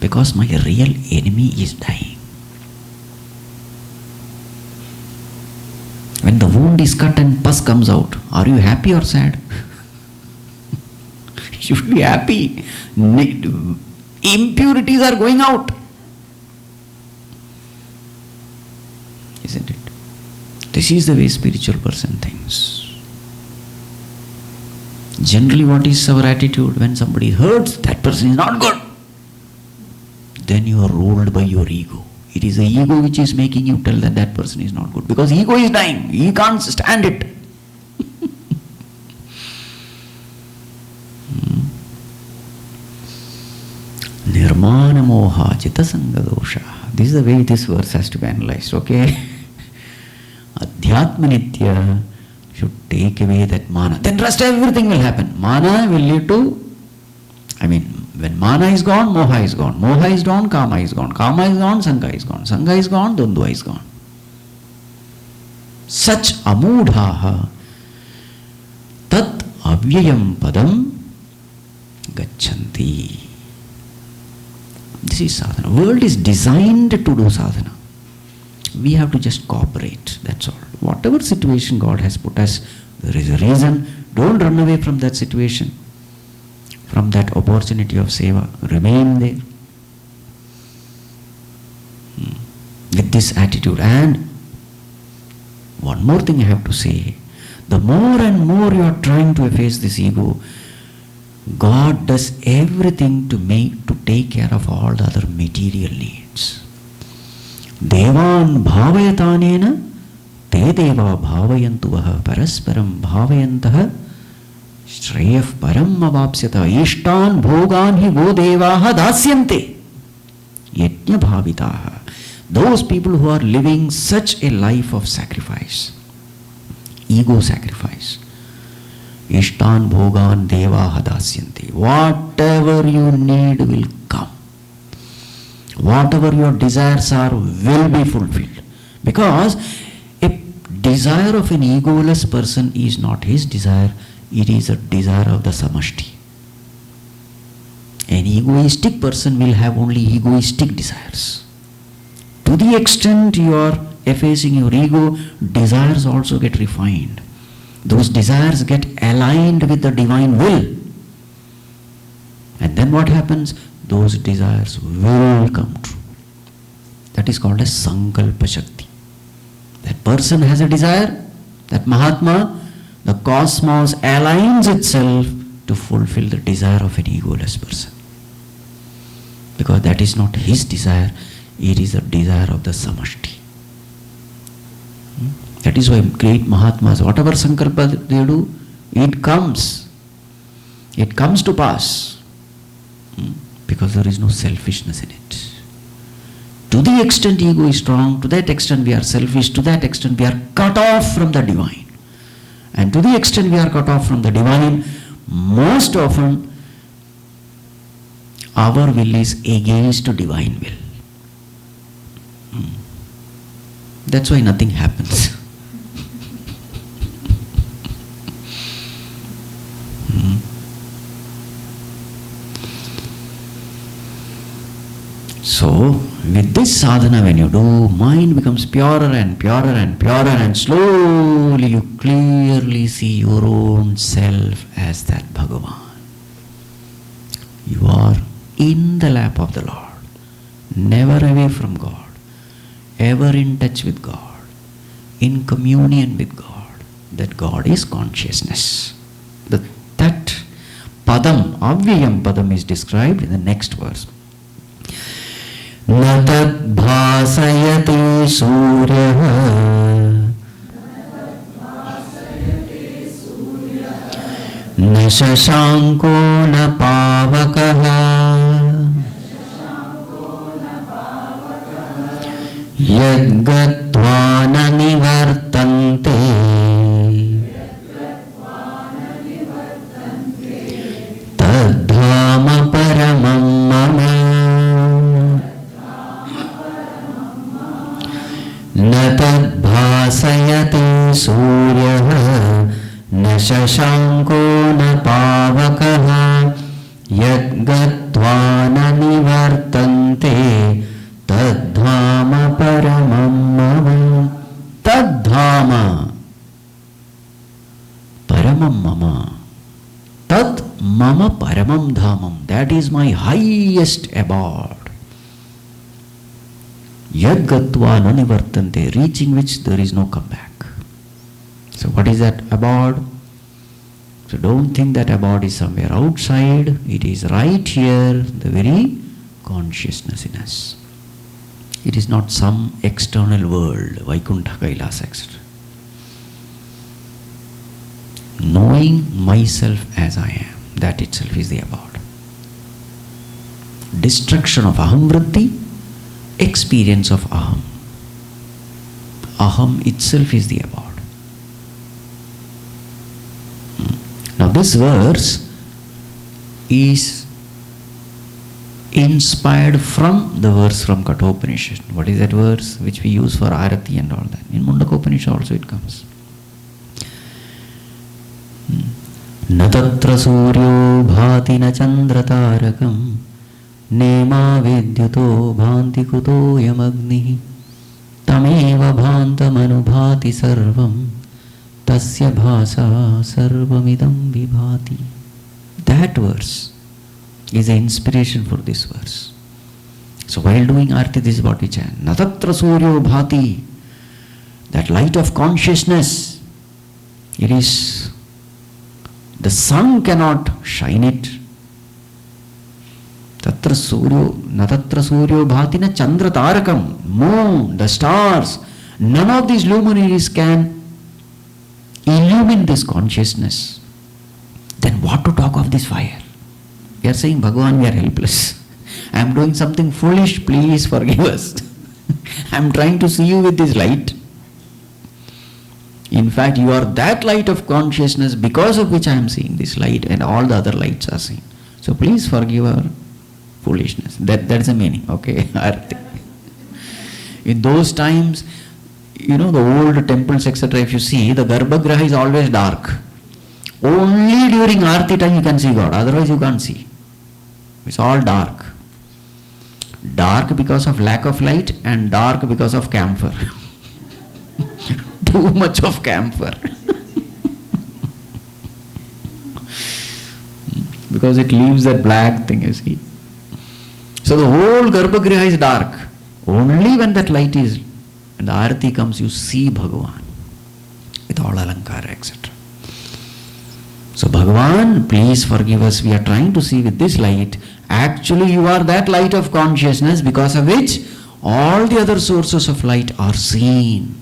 because my real enemy is dying. When the wound is cut and pus comes out, are you happy or sad? You should be happy. Impurities are going out. Isn't it? This is the way spiritual person thinks. Generally, what is our attitude? When somebody hurts, that person is not good. Then you are ruled by your ego. It is the ego which is making you tell that that person is not good. Because ego is dying. He can't stand it. Nirmana moha chitasanga dosha. This is the way this verse has to be analyzed. Okay? Adhyatma nitya should take away that mana. Then rest everything will happen. Mana will lead to, when mana is gone, moha is gone. Moha is gone, kama is gone. Kama is gone, sangha is gone. Sangha is gone, dvandva is gone. Such amudhaha tat avyayam padam gacchanti. This is sadhana. World is designed to do sadhana. We have to just cooperate. That's all. Whatever situation God has put us, there is a reason. Don't run away from that situation, from that opportunity of seva. Remain there with this attitude. And one more thing I have to say. The more and more you are trying to efface this ego, God does everything to take care of all the other material needs. Devan bhavayatanena te deva bhavayantu vaha parasparam bhavayantaha shreyah param avapsyata ishtan bhogan hi vo devaha dasyante yajna bhavitaha. Those people who are living such a life of sacrifice, ego sacrifice, ishtan bhogan devaha dasyante. Whatever you need will come. Whatever your desires are will be fulfilled. Because a desire of an egoless person is not his desire, it is a desire of the samashti. An egoistic person will have only egoistic desires. To the extent you are effacing your ego, desires also get refined. Those desires get aligned with the divine will. And then what happens? Those desires will come true. That is called as Sankalpa Shakti. That person has a desire, that Mahatma, the cosmos aligns itself to fulfill the desire of an egoless person. Because that is not his desire, it is the desire of the Samashti. That is why great Mahatmas, whatever Sankalpa they do, it comes. It comes to pass. Because there is no selfishness in it. To the extent ego is strong, to that extent we are selfish, to that extent we are cut off from the divine. And to the extent we are cut off from the divine, most often our will is against divine will. That's why nothing happens. So, with this sadhana when you do, mind becomes purer and purer and purer, and slowly you clearly see your own self as that Bhagavan. You are in the lap of the Lord, never away from God. ever in touch with God, in communion with God. That God is consciousness. That padam, avyayam padam, is described in the next verse. Na tad bhasayate suryah na shashanko na pavakaha yad gatva na nivartante tadhama paramam mama na tad bhasayate suryah na shashanko na pavakaha yad gatva na nivartante tadhama paramam mama. Tadhama paramam mama. Tad mama paramam dhamam. That is my highest abode. Yad gatva na nivartante, reaching which there is no comeback. So what is that abode? So don't think that abode is somewhere outside. It is right here, the very consciousness in us. It is not some external world, Vaikuntha, Kailasa, etc. Knowing myself as I am, that itself is the abode. Destruction of aham vritti, experience of aham. Aham itself is the abode. Now this verse is inspired from the verse from Kathopanishad. What is that verse which we use for Arati and all that? In Mundakopanishad also it comes. Na tatra suryo bhati na chandra tarakam nema vidyuto bhanti kuto yamagni tameva bhantam anubhati sarvam tasya bhasa sarvamidam vibhati. That verse is the inspiration for this verse. So while doing Arti, this is what we chant. Na tatra suryo bhati. That light of consciousness, it is, the sun cannot shine it. Tatra suryo, na tatra suryo bhati na chandra tarakam. Moon, the stars, none of these luminaries can illumine this consciousness. Then what to talk of this fire? We are saying, Bhagavan, we are helpless. I am doing something foolish, please forgive us. I am trying to see you with this light. In fact, you are that light of consciousness because of which I am seeing this light and all the other lights are seen. So please forgive our foolishness. That's the meaning, okay? In those times, the old temples, etc., if you see, the Garbhagriha is always dark. Only during Aarti time you can see God, otherwise you can't see. It's all dark. Dark because of lack of light and dark because of camphor. Too much of camphor. Because it leaves that black thing, you see. So the whole Garbhagriha is dark. Only when that light is, and the Aarti comes, you see Bhagavan with all alankara, etc. So Bhagavan, please forgive us, we are trying to see with this light. Actually you are that light of consciousness because of which all the other sources of light are seen.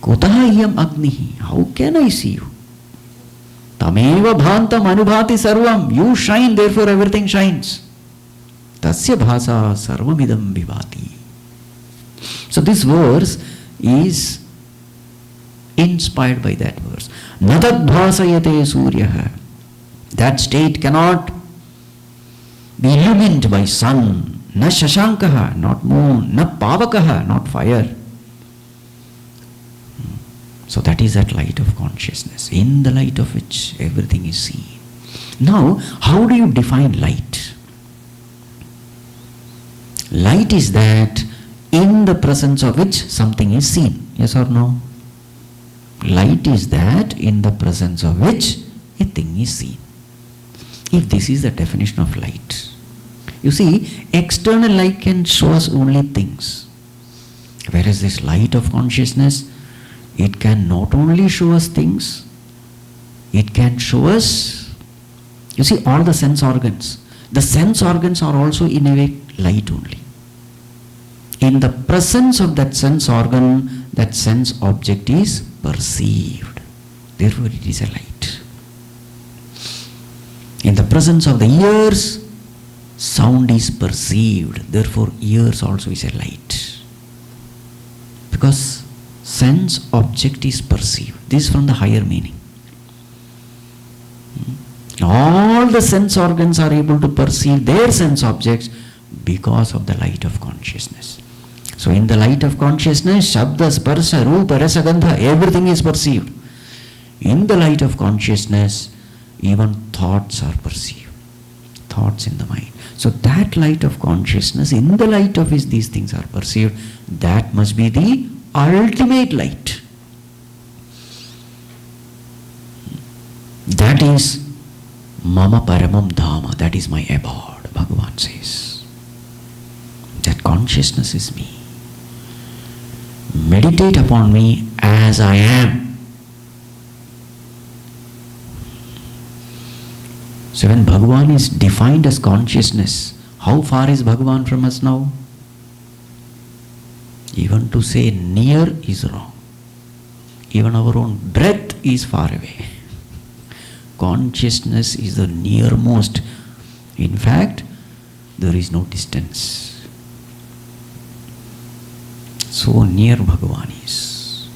Kutaha iyam agnihi, how can I see you? Tameva bhantam anubhati sarvam, you shine, therefore everything shines. Tasya bhasa sarvamidam vibhati. So this verse is inspired by that verse. Natad bhasayate suryaha. That state cannot be illumined by sun, na shashankaha, not moon, na pavakaha, not fire. So that is that light of consciousness, in the light of which everything is seen. Now, how do you define light? Light is that in the presence of which something is seen. Yes or no? Light is that in the presence of which a thing is seen. If this is the definition of light, You see, external light can show us only things. Whereas this light of consciousness, it can not only show us things, it can show us, you see, all the sense organs. The sense organs are also in a way light only. In the presence of that sense organ, that sense object is perceived. Therefore, it is a light. In the presence of the ears, sound is perceived. Therefore, ears also is a light. Because sense object is perceived. This is from the higher meaning. All the sense organs are able to perceive their sense objects because of the light of consciousness. So in the light of consciousness, Shabda, Sparsha, Rupa, Rasa, Gandha, everything is perceived. In the light of consciousness, even thoughts are perceived. Thoughts in the mind. So that light of consciousness, in the light of which these things are perceived, that must be the ultimate light. That is Mama Paramam Dhama, that is my abode, Bhagavan says. That consciousness is me. Meditate upon me as I am. So when Bhagavan is defined as consciousness, how far is Bhagavan from us now? Even to say near is wrong. Even our own breath is far away. Consciousness is the nearmost. In fact, there is no distance. So near Bhagavan is.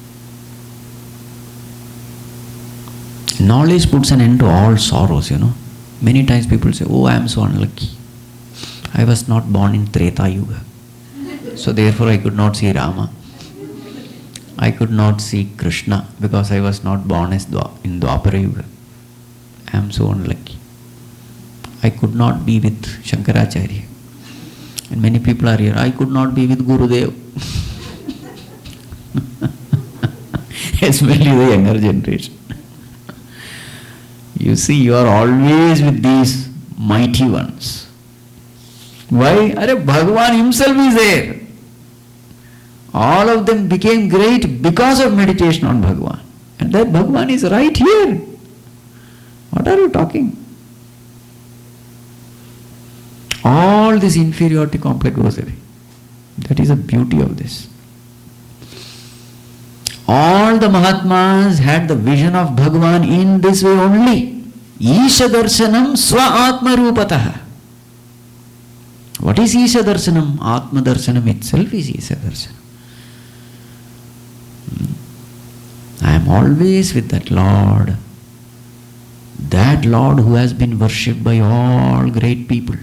Knowledge puts an end to all sorrows, you know. Many times people say, oh, I am so unlucky. I was not born in Treta Yuga. So therefore I could not see Rama. I could not see Krishna because I was not born in Dwapara Yuga. I am so unlucky. I could not be with Shankaracharya. And many people are here. I could not be with Gurudev. Especially the younger generation. You see, you are always with these mighty ones. Why? Bhagavan himself is there. All of them became great because of meditation on Bhagavan. And that Bhagavan is right here. What are you talking? All this inferiority complex goes away. That is the beauty of this. All the Mahatmas had the vision of Bhagavan in this way only. Isha darshanam swa atma rupatah. What is Isha darshanam? Atma darshanam itself is Isha darshanam. I am always with that Lord. That Lord who has been worshipped by all great people.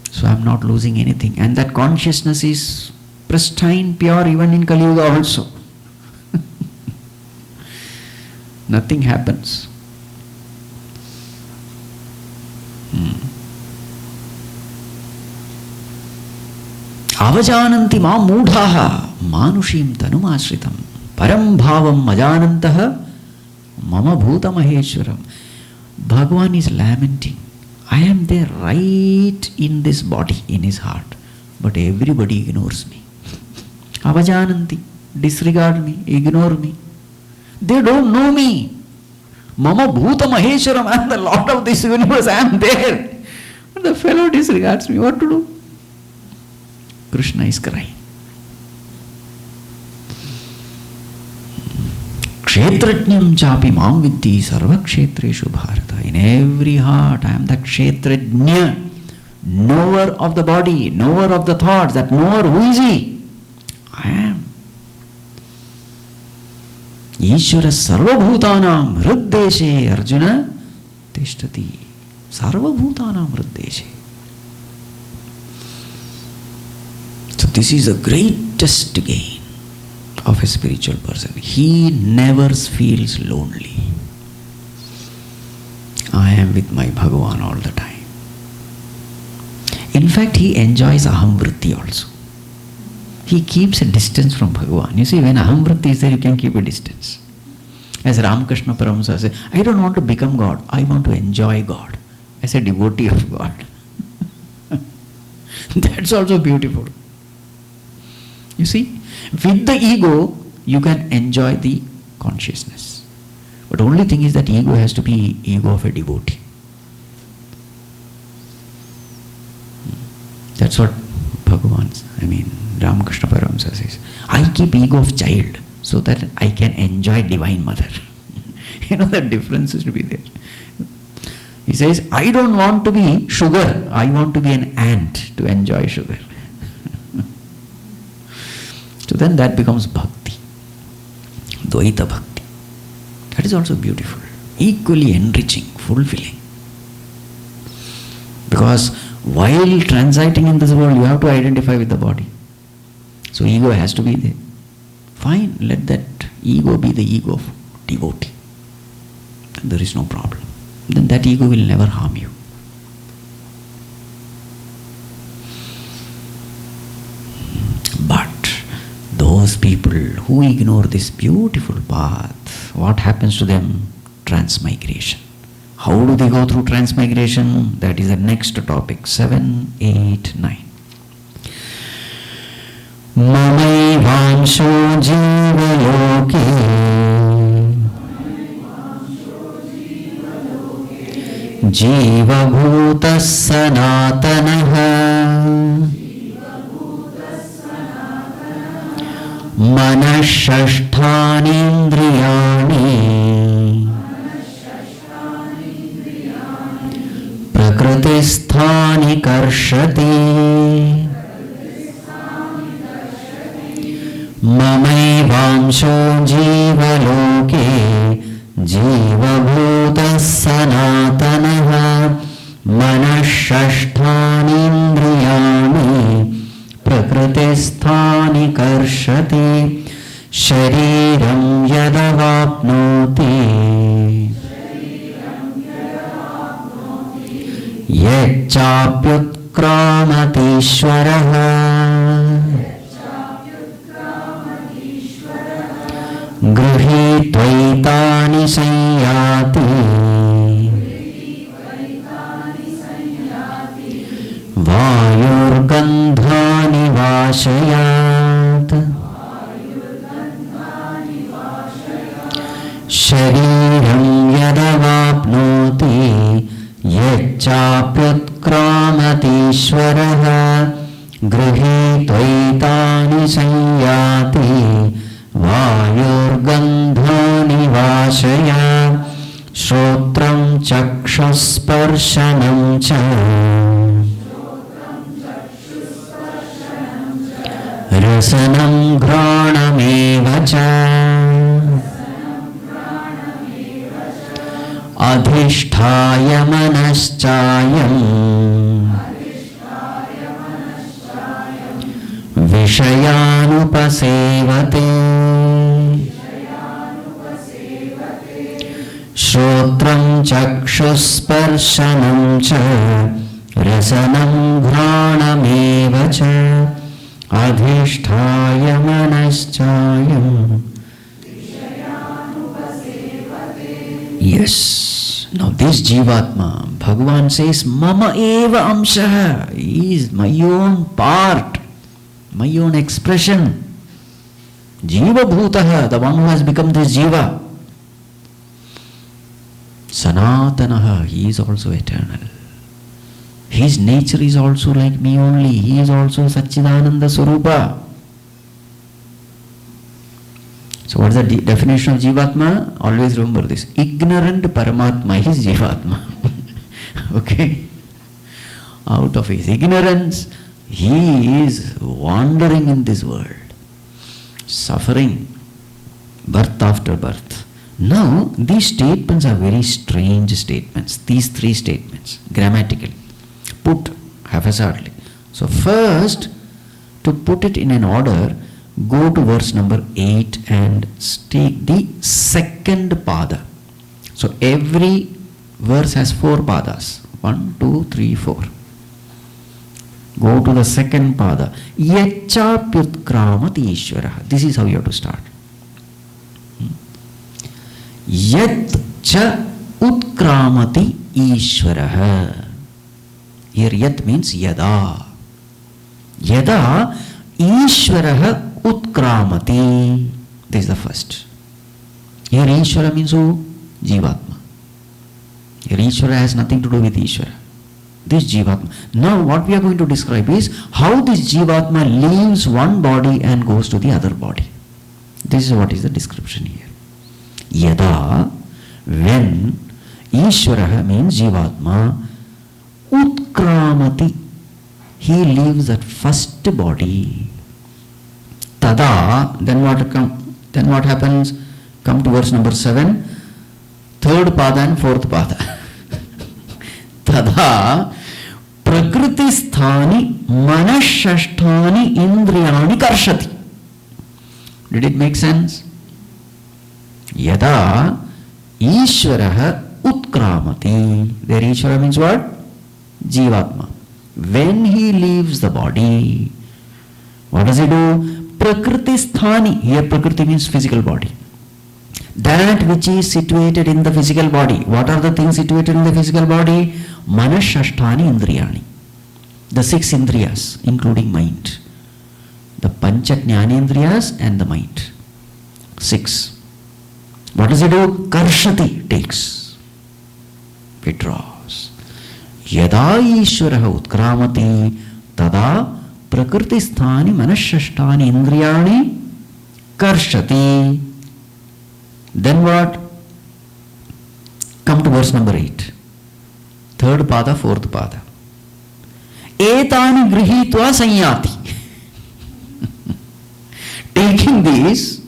So I am not losing anything. And that consciousness is pristine, pure even in Kali Yuga also. Nothing happens. Avajananti ma mudhaha manushim tanumashritam param bhavam ajanantah mama bhuta maheshwaram. Bhagavan is lamenting. I am there right in this body, in his heart, but everybody ignores me. Avajananti, disregard me, ignore me. They don't know me. Mama bhuta maheshwaram, I am the Lord of this universe, I am there. But the fellow disregards me. What to do? Krishna is crying. Kshetrajñam chapi mam vidhi sarva kshetreshu bharata. In every heart I am the kshetrajña, knower of the body, knower of the thoughts. That knower, who is he? I am. Ishvara sarva bhutanam hriddeshe Arjuna tishtati. Sarva bhutanam hriddeshe. So this is the greatest gain of a spiritual person. He never feels lonely. I am with my Bhagavan all the time. In fact, he enjoys ahamvritti also. He keeps a distance from Bhagavan. You see, when ahamvritti is there, you can keep a distance. As Ramakrishna Paramahansa says, I don't want to become God. I want to enjoy God as a devotee of God. That's also beautiful. You see, with the ego, you can enjoy the consciousness. But only thing is that ego has to be ego of a devotee. That's what Ramakrishna Paramahamsa says. I keep ego of child so that I can enjoy Divine Mother. The difference is to be there. He says, I don't want to be sugar. I want to be an ant to enjoy sugar. So then that becomes bhakti. Dvaita bhakti. That is also beautiful. Equally enriching, fulfilling. Because while transiting in this world, you have to identify with the body. So ego has to be there. Fine, let that ego be the ego of devotee. There is no problem. Then that ego will never harm you. But those people who ignore this beautiful path, what happens to them? Transmigration. How do they go through transmigration? That is the next topic. 7, 8, 9. Mamaivansho jivaloke jivabhutas sanatanaha manashashthani indriyani prakritisthani karshati Mamaivansho jivaloke jivabhutas sanatanaha manashashthani indriyani prakritisthani karshati shariram yadavapnoti yacchapyutkramati Grihitvaitani sanyati Vayurgandhani vashayat Shariram yadavapnoti Yacchapyutkramati Grihitvaitani sanyati Vayurgandhani vashaya Shrotram chakshusparshanam cha Rasanam ghranameva cha Adhishthaya manaschayam Vishayanupasevate Shrotram chakshusparshanam cha Rasanam ghranameva cha Adhishthaya manaschayam. Yes. Now this Jivatma, Bhagavan says, Mama eva amshaha. He is my own part, my own expression. Jiva bhutaha, the one who has become this Jiva. Sanatanaha, he is also eternal. His nature is also like me only. He is also Satchidananda Swarupa. So what is the definition of Jivatma? Always remember this. Ignorant Paramatma is Jivatma. Okay? Out of his ignorance, he is wandering in this world. Suffering. Birth after birth. Now, these statements are very strange statements. These three statements, grammatically. Put haphazardly. So first, to put it in an order, go to verse number 8 and take the second pada. So every verse has 4 padas. 1, 2, 3, 4. Go to the second pada. Yacchapyutkramati Ishvaraha. This is how you have to start. Yat cha utkramati Ishvaraha. Here yat means yada. Yada Ishvaraha Utkramati. This is the first. Here Ishvara means who? Jivatma. Here Ishvara has nothing to do with Ishvara. This Jivatma. Now what we are going to describe is how this Jivatma leaves one body and goes to the other body. This is what is the description here. Yada, when Ishvara means Jivatma, Utkramati, he leaves that first body. Tada, then what happens? Come to verse number 7, third pada and fourth pada. Tada prakriti sthani manashasthani indriyani karshati. Did it make sense? Yada Ishvaraha utkramati. There Ishvara means what? Jivatma. When he leaves the body, what does he do? Prakriti sthani. Here Prakriti means physical body. That which is situated in the physical body. What are the things situated in the physical body? Manashasthani indriyani. The 6 indriyas, including mind. The pancha jnanendriyas and the mind. 6. What does he do? Karshati, takes. Withdraws. Yada Ishvaraha utkramati tada prakriti sthani manashasthani indriyani karshati. Then what? Come to verse number 8. Third pada, fourth pada. Etani grihitva sanyati. Taking these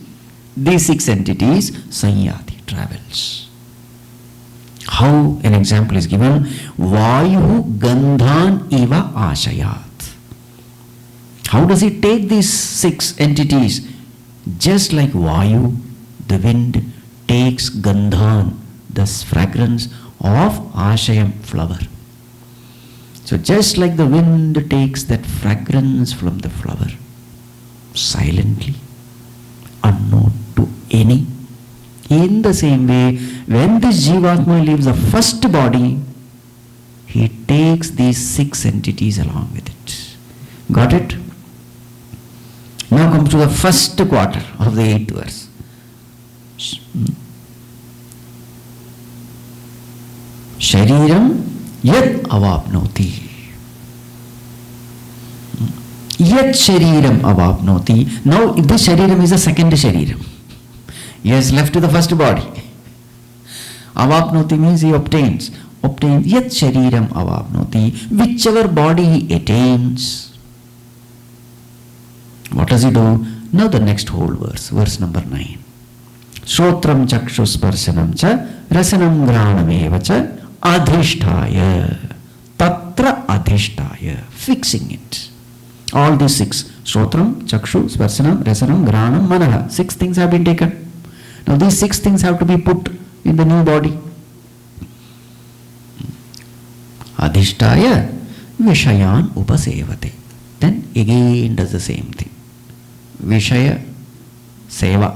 6 entities, sanyati, travels. How? An example is given. Vayu gandhan iva ashayat. How does he take these 6 entities? Just like Vayu, the wind, takes gandhan, the fragrance of ashayam, flower. So just like the wind takes that fragrance from the flower, silently, unknown to any, in the same way, when this Jivatma leaves the first body, he takes these 6 entities along with it. Got it? Now comes to the first quarter of the 8th verse. Shariram yat avapnoti. Yat shariram avapnoti. Now this shariram is the second shariram. He has left the first body. Avapnoti means he obtains. Yat shariram avapnoti. Whichever body he attains. What does he do? Now the next whole verse, verse number 9. Shrotram chakshusparsanam cha rasanam granam cha adhishtaya. Tatra adhishtaya. Fixing it. All these 6. Shrotram, chakshu, sparsanam, rasanam, granam, manaha. 6 things have been taken. Now these 6 things have to be put in the new body. Adhishtaya vishayan upasevate. Then again does the same thing. Vishaya seva.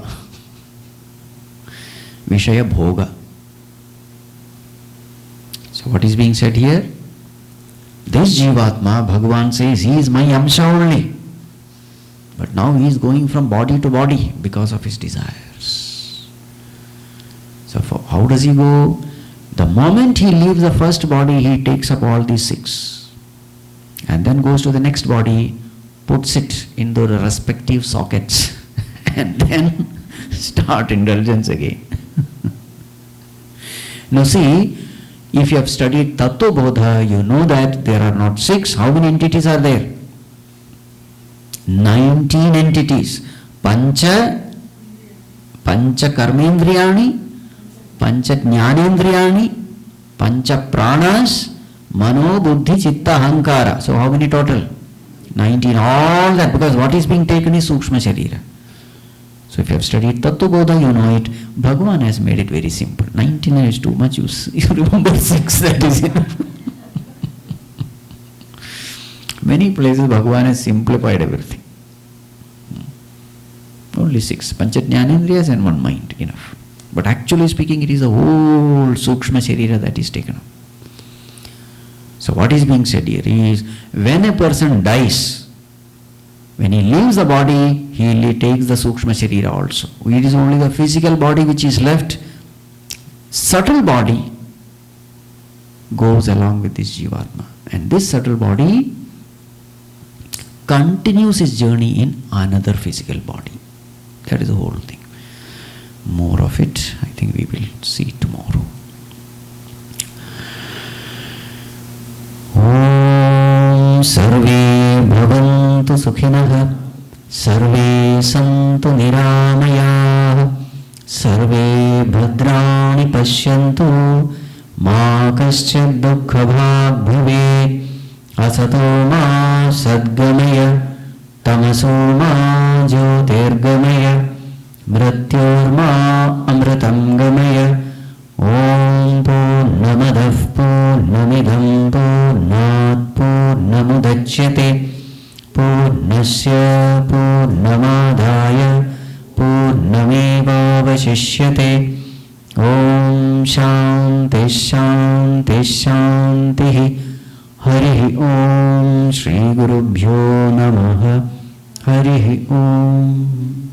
Vishaya bhoga. So what is being said here? This Jivatma, Bhagavan says, he is my Amsha only. But now he is going from body to body because of his desires. So how does he go? The moment he leaves the first body, he takes up all these 6. And then goes to the next body, puts it into the respective sockets, and then start indulgence again. Now see, if you have studied Tattva Bodha, you know that there are not 6. How many entities are there? 19 entities. Pancha karmendriyani, Pancha jnanendriyani, Pancha pranas, Mano, Buddhi, Chitta, Ahankara. So how many total? 19. All that, because what is being taken is Sukshma Sharira. So if you have studied Tattva Bodha, you know it. Bhagavan has made it very simple. 19 is too much. You remember 6, that is enough. Many places Bhagavan has simplified everything. Only 6. Pancha jnanendriyas and 1 mind, enough. But actually speaking, it is the whole Sukshma Sharira that is taken up. So what is being said here is, when a person dies, When he leaves the body, he takes the Sukshma Sharira also. It is only the physical body which is left. Subtle body goes along with this Jivatma. And this subtle body continues his journey in another physical body. That is the whole thing. More of it, I think we will see tomorrow. Om Sarve Bhavantu Sukhinah Sarve Santu Niramayah Sarve Bhadrani Pashyantu Ma Kaschid Dukkha Bhag Bhave Asato Ma Sadgamaya Tamaso Ma Jyotirgamaya Mrityorma Amritam Gamaya Om Purnamadav Purnamidham Purnat Purnamudachyate Purnasya Purnamadaya Purnameva Vashishyate Om Shanti Shanti Shanti Harihi Om Shri Gurubhyo Namaha Harihi Om.